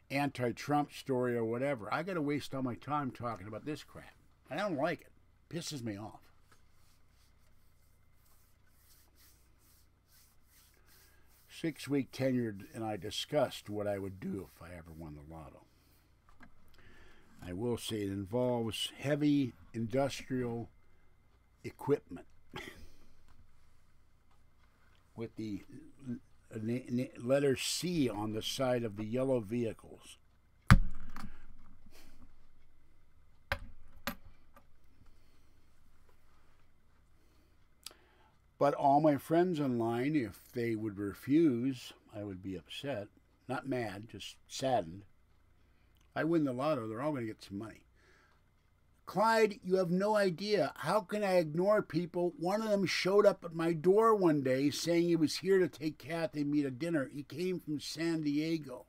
anti-Trump story or whatever. I got to waste all my time talking about this crap. I don't like it. It pisses me off. Six-week tenured, and I discussed what I would do if I ever won the lotto. I will say it involves heavy industrial equipment with the letter C on the side of the yellow vehicles. But all my friends online, if they would refuse, I would be upset. Not mad, just saddened. I win the lotto, they're all going to get some money. Clyde, you have no idea. How can I ignore people? One of them showed up at my door one day saying he was here to take Kathy and me to dinner. He came from San Diego.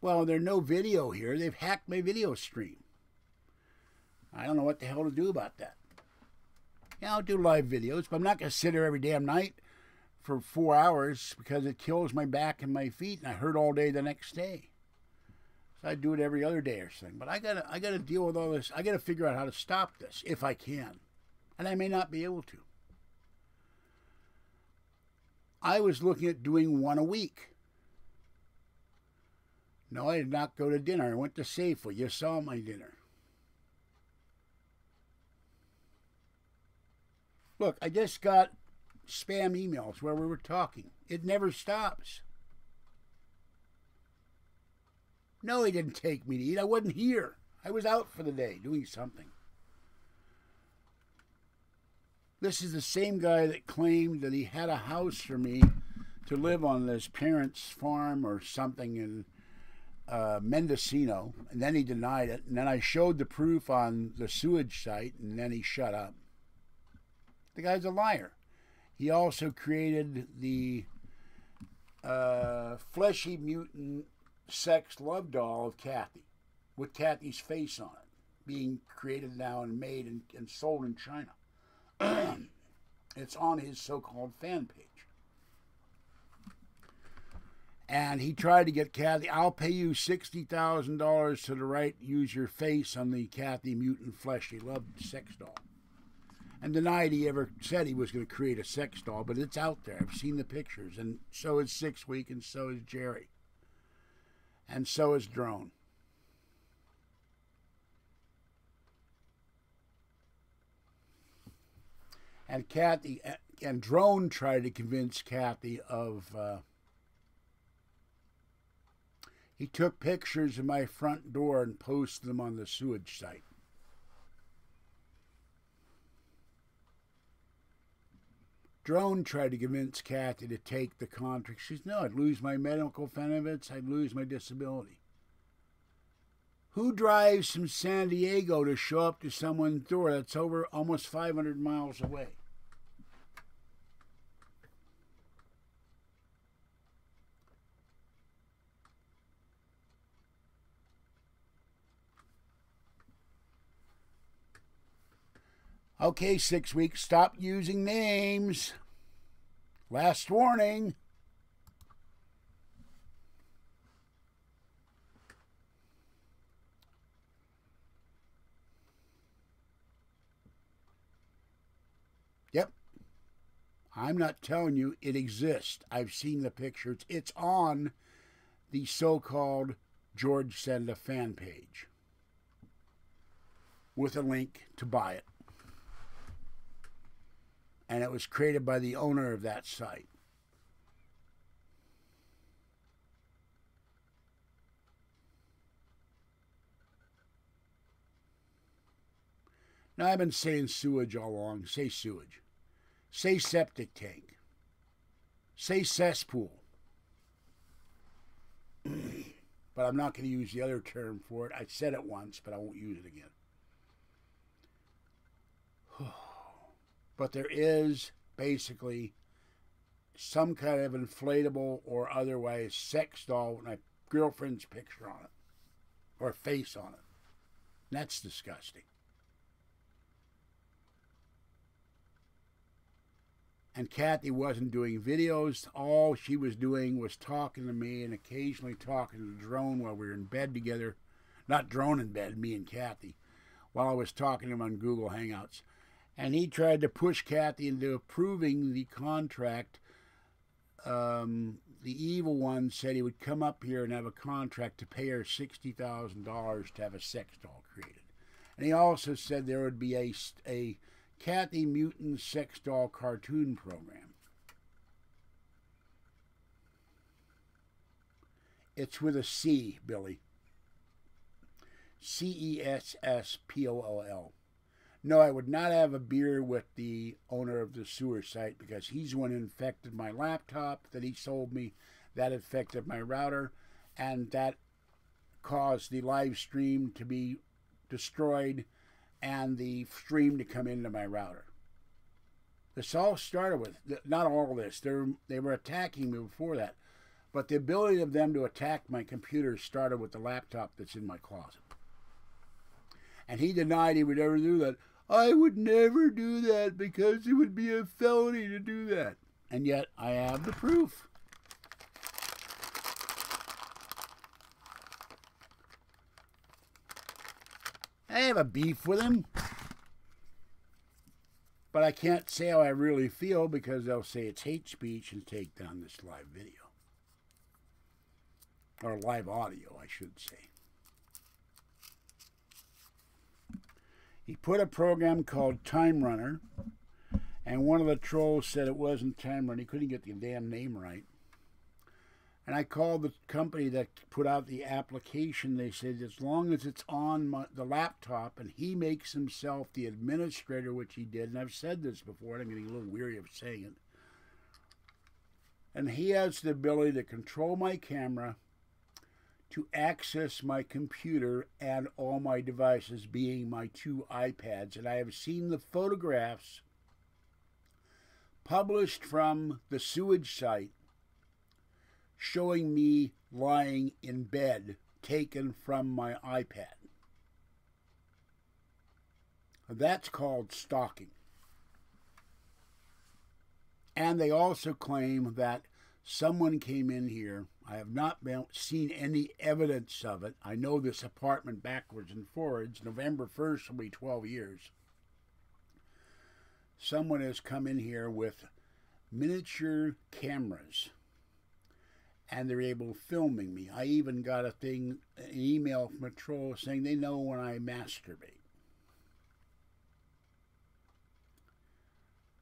Well, there's no video here. They've hacked my video stream. I don't know what the hell to do about that. Yeah, I'll do live videos, but I'm not going to sit here every damn night for 4 hours because it kills my back and my feet, and I hurt all day the next day. So I do it every other day or something. But I gotta deal with all this. I gotta figure out how to stop this if I can, and I may not be able to. I was looking at doing one a week. No, I did not go to dinner. I went to Safeway. You saw my dinner. Look, I just got spam emails where we were talking. It never stops. No, he didn't take me to eat. I wasn't here. I was out for the day doing something. This is the same guy that claimed that he had a house for me to live on his parents' farm or something in Mendocino, and then he denied it. And then I showed the proof on the sewage site, and then he shut up. The guy's a liar. He also created the fleshy mutant sex love doll of Kathy, with Kathy's face on it, being created now and made and sold in China. It's on his so-called fan page. And he tried to get Kathy, I'll pay you $60,000 to the right, use your face on the Kathy mutant fleshy love sex doll. And denied he ever said he was going to create a sex doll, but it's out there. I've seen the pictures, and so is 6 Week, and so is Jerry. And so is Drone. And Kathy, and Drone tried to convince Kathy of, he took pictures of my front door and posted them on the sewage site. Drone tried to convince Kathy to take the contract. She said, no, I'd lose my medical benefits, I'd lose my disability. Who drives from San Diego to show up to someone's door that's over almost 500 miles away? Okay, 6 Weeks, stop using names. Last warning. Yep. I'm not telling you it exists. I've seen the pictures. It's on the so-called George Senda fan page with a link to buy it. And it was created by the owner of that site. Now, I've been saying sewage all along. Say sewage. Say septic tank. Say cesspool. But I'm not going to use the other term for it. I said it once, but I won't use it again. But there is basically some kind of inflatable or otherwise sex doll with my girlfriend's picture on it. Or face on it. That's disgusting. And Kathy wasn't doing videos. All she was doing was talking to me and occasionally talking to Drone while we were in bed together. Not Drone in bed, me and Kathy. While I was talking to him on Google Hangouts. And he tried to push Kathy into approving the contract. The evil one said he would come up here and have a contract to pay her $60,000 to have a sex doll created. And he also said there would be a Kathy Mutant sex doll cartoon program. It's with a C, Billy. Cesspool. No, I would not have a beer with the owner of the sewer site because he's the one who infected my laptop that he sold me. That infected my router, and that caused the live stream to be destroyed and the stream to come into my router. This all started with, not all this, they were attacking me before that, but the ability of them to attack my computer started with the laptop that's in my closet. And he denied he would ever do that. I would never do that because it would be a felony to do that. And yet I have the proof. I have a beef with him. But I can't say how I really feel because they'll say it's hate speech and take down this live video. Or live audio, I should say. He put a program called Time Runner, and one of the trolls said it wasn't Time Runner. He couldn't get the damn name right. And I called the company that put out the application. They said as long as it's on the laptop and he makes himself the administrator, which he did, and I've said this before, and I'm getting a little weary of saying it, and he has the ability to control my camera, to access my computer and all my devices, being my 2 iPads. And I have seen the photographs published from the sewage site showing me lying in bed, taken from my iPad. That's called stalking. And they also claim that someone came in here. I have not seen any evidence of it. I know this apartment backwards and forwards. November 1st will be 12 years. Someone has come in here with miniature cameras, and they're able to filming me. I even got an email from a troll saying they know when I masturbate.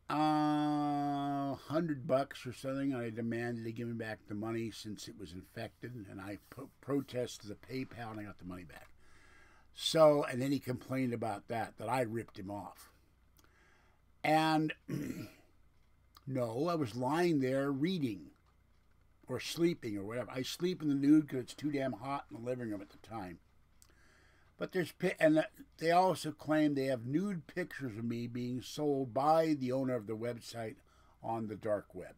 $100 or something. I demanded they give me back the money since it was infected, and I protested the PayPal and I got the money back. So, and then he complained about that I ripped him off. And no, I was lying there reading or sleeping or whatever. I sleep in the nude because it's too damn hot in the living room at the time. But they also claim they have nude pictures of me being sold by the owner of the website on the dark web.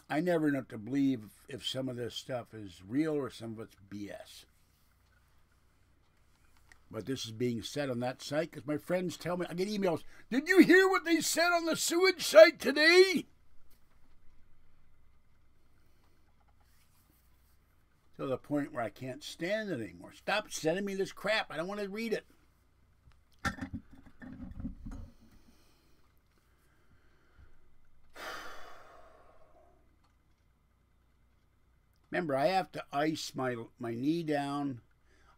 I never know to believe if some of this stuff is real or some of it's BS. But this is being said on that site because my friends tell me, I get emails, did you hear what they said on the sewage site today? To the point where I can't stand it anymore. Stop sending me this crap. I don't want to read it. Remember, I have to ice my knee down.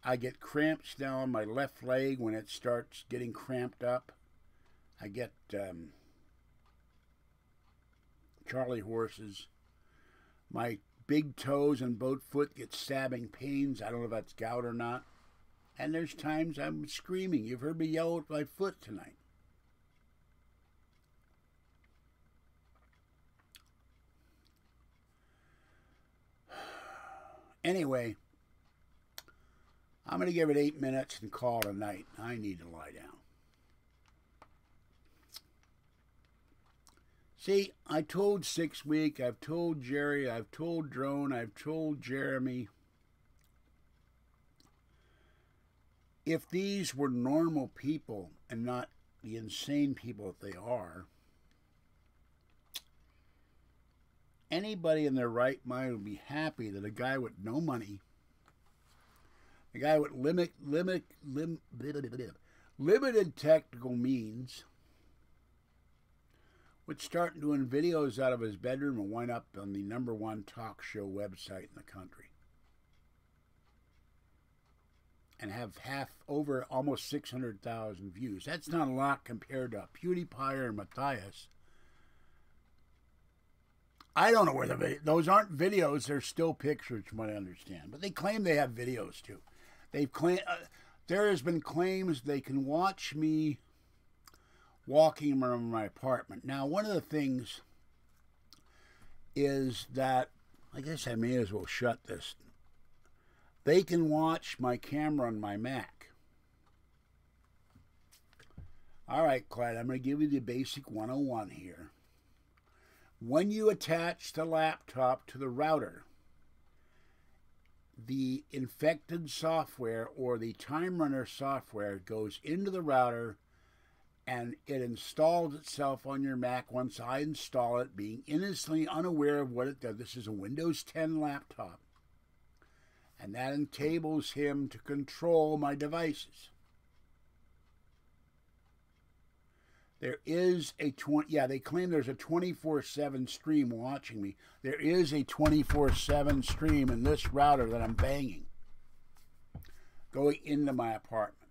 I get cramps down my left leg when it starts getting cramped up. I get Charlie horses. My big toes and both foot get stabbing pains. I don't know if that's gout or not. And there's times I'm screaming. You've heard me yell at my foot tonight. Anyway, I'm going to give it 8 minutes and call it a night. I need to lie down. See, I told 6 Week, I've told Jerry, I've told Drone, I've told Jeremy. If these were normal people and not the insane people that they are, anybody in their right mind would be happy that a guy with no money, a guy with limited technical means, would start doing videos out of his bedroom and wind up on the #1 talk show website in the country. And have over almost 600,000 views. That's not a lot compared to PewDiePie or Matthias. I don't know where those aren't videos. They're still pictures, from what I understand. But they claim they have videos too. They've claimed there has been claims they can watch me walking around my apartment. Now, one of the things is that I guess I may as well shut this. They can watch my camera on my Mac. All right, Clyde, I'm going to give you the basic 101 here. When you attach the laptop to the router, the infected software or the time runner software goes into the router and it installs itself on your Mac once I install it, being innocently unaware of what it does. This is a Windows 10 laptop. And that enables him to control my devices. There is a they claim there's a 24/7 stream watching me. There is a 24/7 stream in this router that I'm banging, going into my apartment.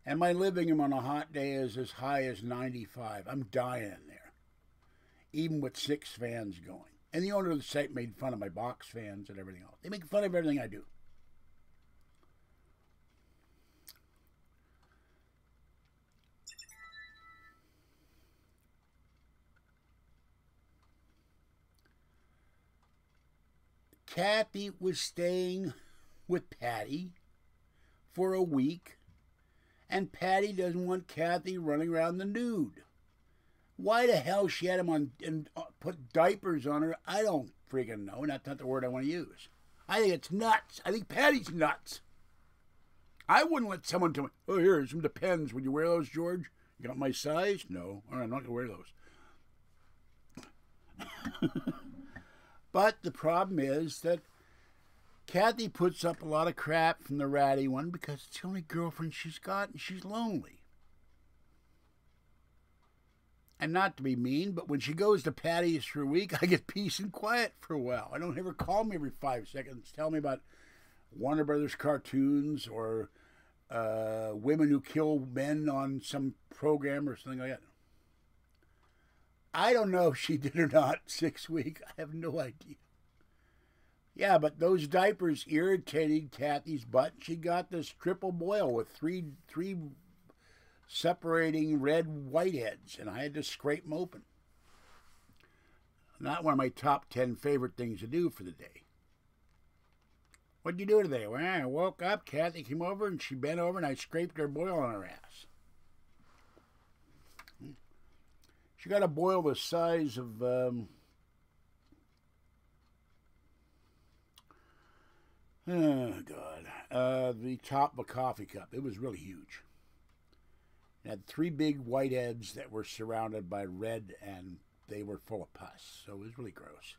And my living room on a hot day is as high as 95. I'm dying in there, even with 6 fans going. And the owner of the site made fun of my box fans and everything else. They make fun of everything I do. Kathy was staying with Patty for a week, and Patty doesn't want Kathy running around the nude. Why the hell she had him on and put diapers on her, I don't freaking know. That's not the word I want to use. I think it's nuts. I think Patty's nuts. I wouldn't let someone tell me, oh, here, some Depends. Would you wear those, George? You got my size? No. All right, I'm not going to wear those. But the problem is that Kathy puts up a lot of crap from the ratty one because it's the only girlfriend she's got and she's lonely. And not to be mean, but when she goes to Patty's for a week, I get peace and quiet for a while. I don't ever call me every 5 seconds, tell me about Warner Brothers cartoons or women who kill men on some program or something like that. I don't know if she did or not 6 weeks. I have no idea. Yeah, but those diapers irritated Kathy's butt. She got this triple boil with three separating red whiteheads, and I had to scrape them open. Not one of my top 10 favorite things to do for the day. What'd you do today? Well, I woke up, Kathy came over, and she bent over, and I scraped her boil on her ass. She got a boil the size of, oh, God, the top of a coffee cup. It was really huge. It had 3 big whiteheads that were surrounded by red, and they were full of pus. So it was really gross.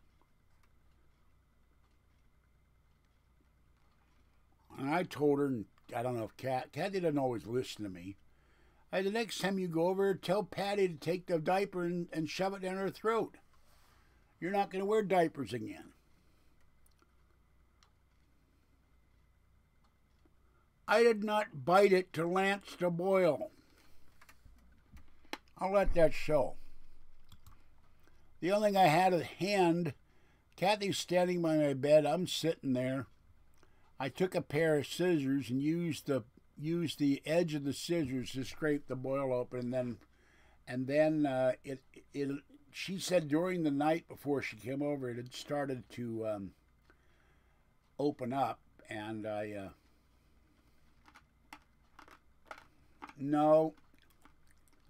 And I told her, and I don't know if Kathy doesn't always listen to me. The next time you go over, tell Patty to take the diaper and shove it down her throat. You're not going to wear diapers again. I did not bite it to lance to boil. I'll let that show. The only thing I had at hand, Kathy's standing by my bed. I'm sitting there. I took a pair of scissors and used the edge of the scissors to scrape the boil open, and then she said during the night before she came over, it had started to open up, and no,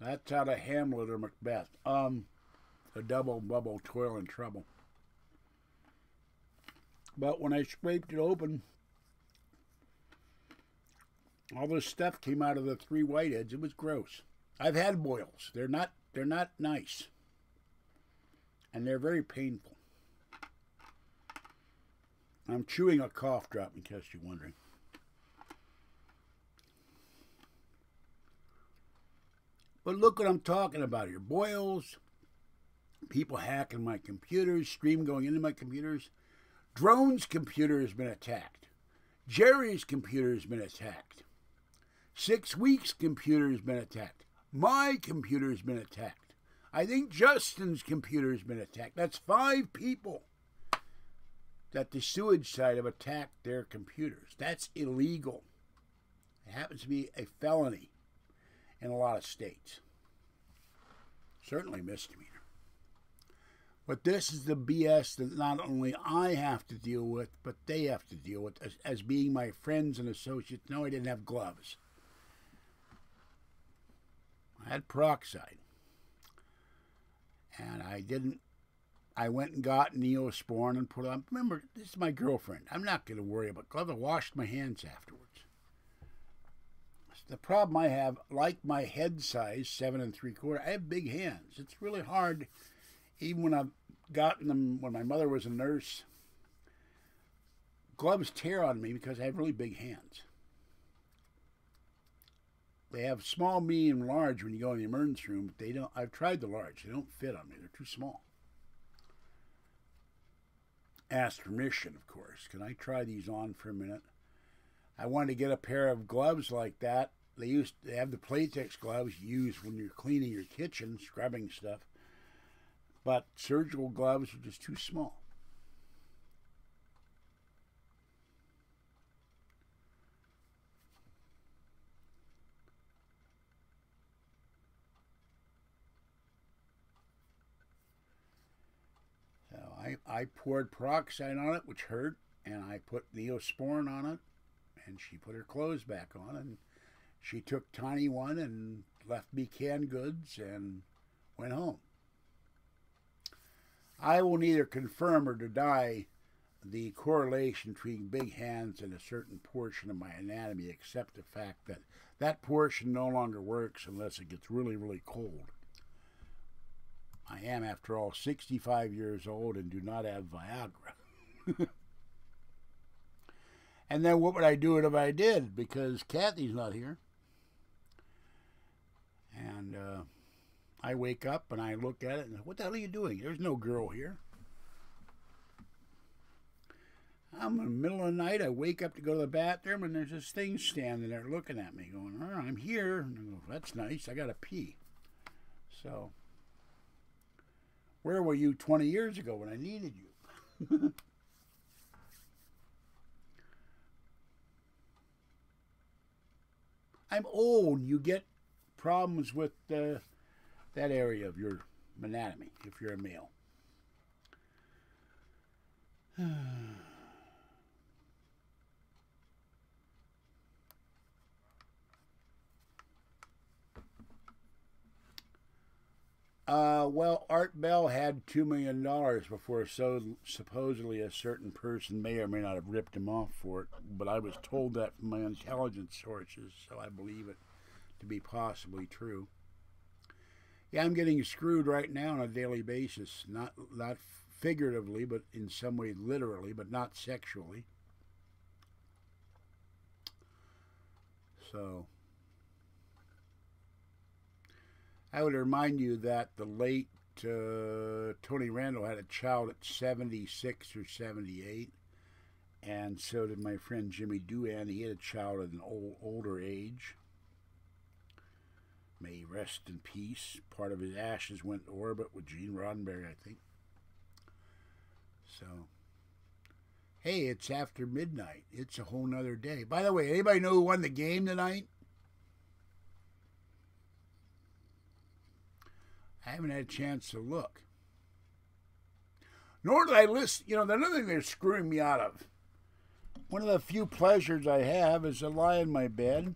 that's out of Hamlet or Macbeth. A double bubble, toil and trouble. But when I scraped it open, all this stuff came out of the 3 whiteheads. It was gross. I've had boils. They're not nice. And they're very painful. I'm chewing a cough drop in case you're wondering. But look what I'm talking about here. Boils, people hacking my computers, stream going into my computers. Drone's computer has been attacked. Jerry's computer has been attacked. 6 Weeks' computer has been attacked. My computer has been attacked. I think Justin's computer has been attacked. That's 5 people that the sewage side have attacked their computers. That's illegal. It happens to be a felony in a lot of states. Certainly misdemeanor. But this is the BS that not only I have to deal with, but they have to deal with as being my friends and associates. No, I didn't have gloves. I had peroxide. And I went and got Neosporin and put it on. Remember, this is my girlfriend. I'm not going to worry about gloves. I washed my hands afterwards. The problem I have, like my head size, 7 3/4, I have big hands. It's really hard, even when I've gotten them when my mother was a nurse. Gloves tear on me because I have really big hands. They have small, medium, large when you go in the emergency room, but they don't. I've tried the large. They don't fit on me. They're too small. Asked permission, of course. Can I try these on for a minute? I wanted to get a pair of gloves like that. They have the Playtex gloves you use when you're cleaning your kitchen, scrubbing stuff. But surgical gloves are just too small. So I poured peroxide on it, which hurt, and I put Neosporin on it. And she put her clothes back on, and she took Tiny One and left me canned goods and went home. I will neither confirm or deny the correlation between big hands and a certain portion of my anatomy, except the fact that that portion no longer works unless it gets really, really cold. I am, after all, 65 years old and do not have Viagra. And then what would I do if I did? Because Kathy's not here. And I wake up and I look at it and what the hell are you doing? There's no girl here. I'm in the middle of the night. I wake up to go to the bathroom and there's this thing standing there looking at me going, oh, I'm here. And I go, that's nice. I got to pee. So, where were you 20 years ago when I needed you? I'm old. You get problems with that area of your anatomy if you're a male. Well, Art Bell had $2 million before supposedly a certain person may or may not have ripped him off for it, but I was told that from my intelligence sources, so I believe it to be possibly true. Yeah, I'm getting screwed right now on a daily basis, not figuratively, but in some way literally, but not sexually. So I would remind you that the late Tony Randall had a child at 76 or 78, And so did my friend Jimmy Doohan. He had a child at an older age. May he rest in peace. Part of his ashes went to orbit with Gene Roddenberry, I think. So, hey, it's after midnight. It's a whole nother day. By the way, anybody know who won the game tonight? I haven't had a chance to look. Nor did I listen. You know, another thing they're screwing me out of. One of the few pleasures I have is to lie in my bed,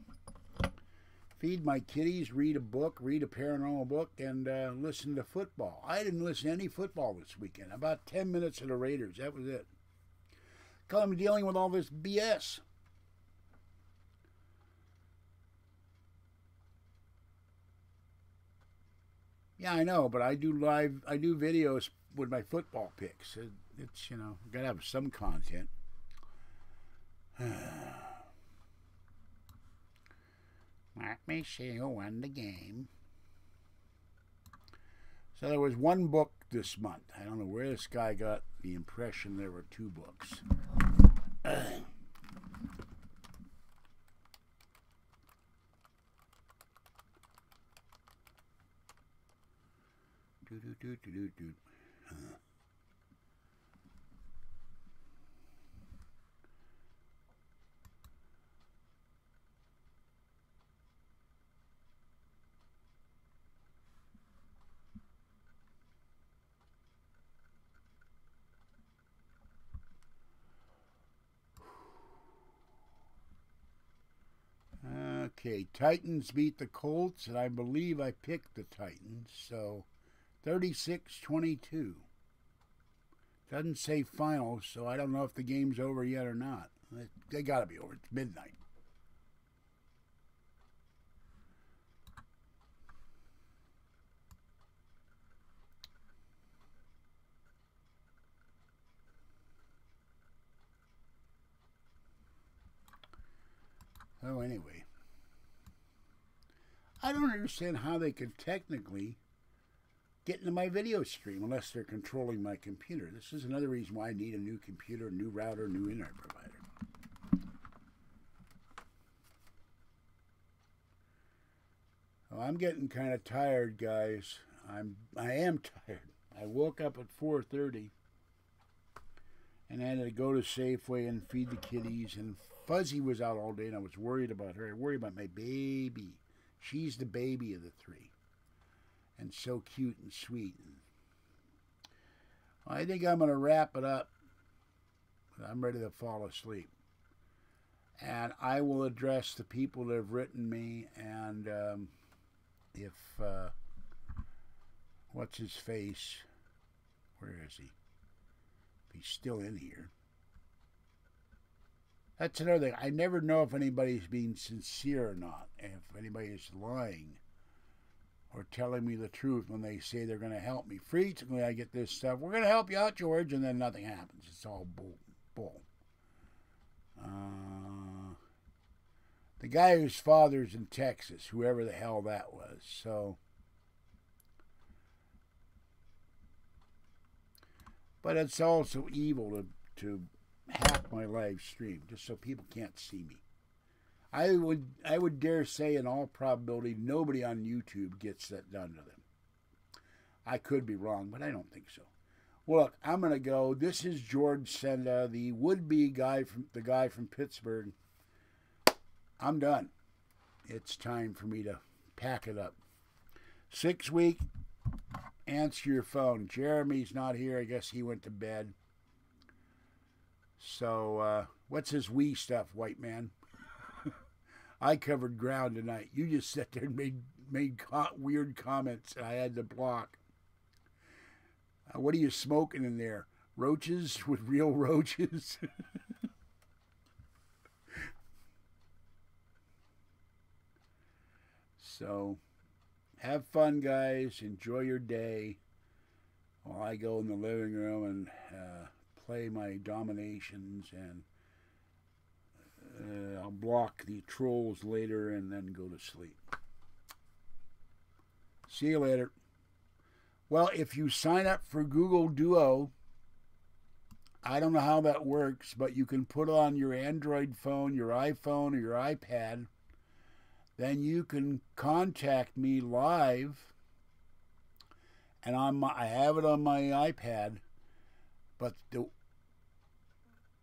feed my kitties, read a book, read a paranormal book, and listen to football. I didn't listen to any football this weekend. About 10 minutes of the Raiders. That was it. Because I'm dealing with all this BS. Yeah, I know, but I do videos with my football picks. It's, you know, got to have some content. Let me see who won the game. So there was one book this month. I don't know where this guy got the impression there were two books. Okay, Titans beat the Colts, and I believe I picked the Titans, so 36-22. Doesn't say final, so I don't know if the game's over yet or not. They got to be over. It's midnight. Oh, anyway. I don't understand how they could technically get into my video stream unless they're controlling my computer. This is another reason why I need a new computer, new router, new internet provider. Well, I'm getting kind of tired, guys. I am tired. I woke up at 4:30 and I had to go to Safeway and feed the kitties, and Fuzzy was out all day and I was worried about her. I worry about my baby. She's the baby of the three. And so cute and sweet. I think I'm going to wrap it up. I'm ready to fall asleep. And I will address the people that have written me, and if, what's his face? Where is he? If he's still in here. That's another thing. I never know if anybody's being sincere or not. If anybody is lying or telling me the truth when they say they're going to help me. Frequently I get this stuff, we're going to help you out, George, and then nothing happens. It's all bull. The guy whose father's in Texas, whoever the hell that was. So, but it's also evil to hack my live stream just so people can't see me. I would dare say in all probability nobody on YouTube gets that done to them. I could be wrong, but I don't think so. Well, look, I'm gonna go. This is George Senda, the would-be guy from Pittsburgh. I'm done. It's time for me to pack it up. 6 week. Answer your phone. Jeremy's not here. I guess he went to bed. So, what's his wee stuff, white man? I covered ground tonight. You just sat there and made weird comments I had to block. What are you smoking in there? Roaches with real roaches? So, have fun, guys. Enjoy your day while I go in the living room and play my dominations, and I'll block the trolls later and then go to sleep. See you later. Well, if you sign up for Google Duo, I don't know how that works, but you can put on your Android phone, your iPhone, or your iPad. Then you can contact me live, and I have it on my iPad. But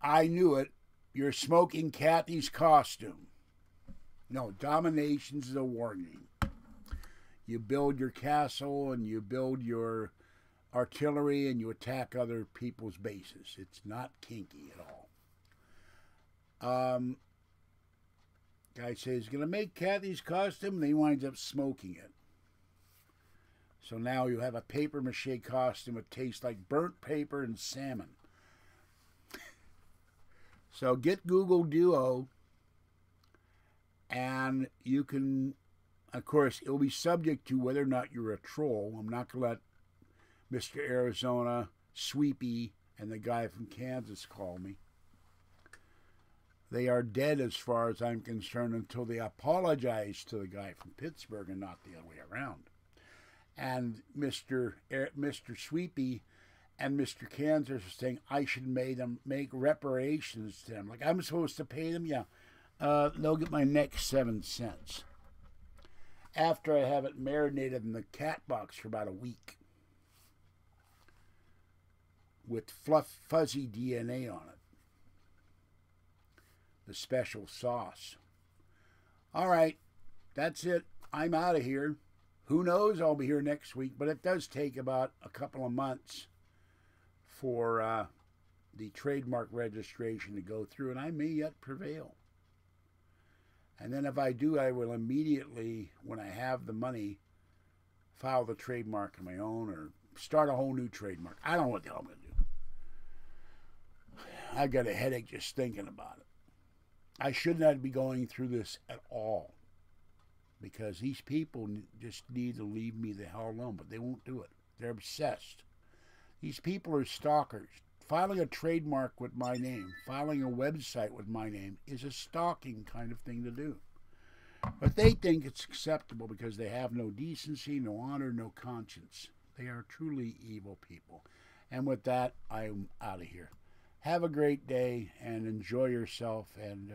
I knew it. You're smoking Kathy's costume. No, domination's a warning. You build your castle and you build your artillery and you attack other people's bases. It's not kinky at all. Guy says he's going to make Kathy's costume, and he winds up smoking it. So now you have a paper mache costume that tastes like burnt paper and salmon. So get Google Duo, and you can, of course, it'll be subject to whether or not you're a troll. I'm not going to let Mr. Arizona, Sweepy, and the guy from Kansas call me. They are dead as far as I'm concerned until they apologize to the guy from Pittsburgh and not the other way around. And Mr. Sweepy and Mr. Kansas are saying I should make reparations to them. Like I'm supposed to pay them? Yeah. They'll get my next 7 cents. After I have it marinated in the cat box for about a week. With fuzzy DNA on it. The special sauce. All right. That's it. I'm out of here. Who knows? I'll be here next week, but it does take about a couple of months for the trademark registration to go through, and I may yet prevail. And then if I do, I will immediately, when I have the money, file the trademark on my own or start a whole new trademark. I don't know what the hell I'm going to do. I've got a headache just thinking about it. I should not be going through this at all. Because these people just need to leave me the hell alone, but they won't do it. They're obsessed. These people are stalkers. Filing a trademark with my name, filing a website with my name is a stalking kind of thing to do. But they think it's acceptable because they have no decency, no honor, no conscience. They are truly evil people. And with that, I'm out of here. Have a great day and enjoy yourself, and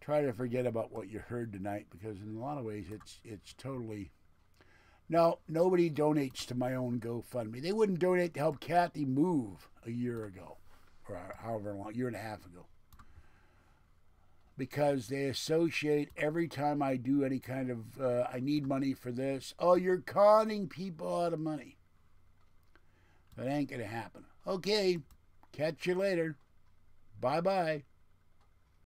try to forget about what you heard tonight, because in a lot of ways it's totally... No, nobody donates to my own GoFundMe. They wouldn't donate to help Kathy move a year ago, or however long, year and a half ago. Because they associate every time I do any kind of, I need money for this, oh, you're conning people out of money. That ain't going to happen. Okay, catch you later. Bye-bye.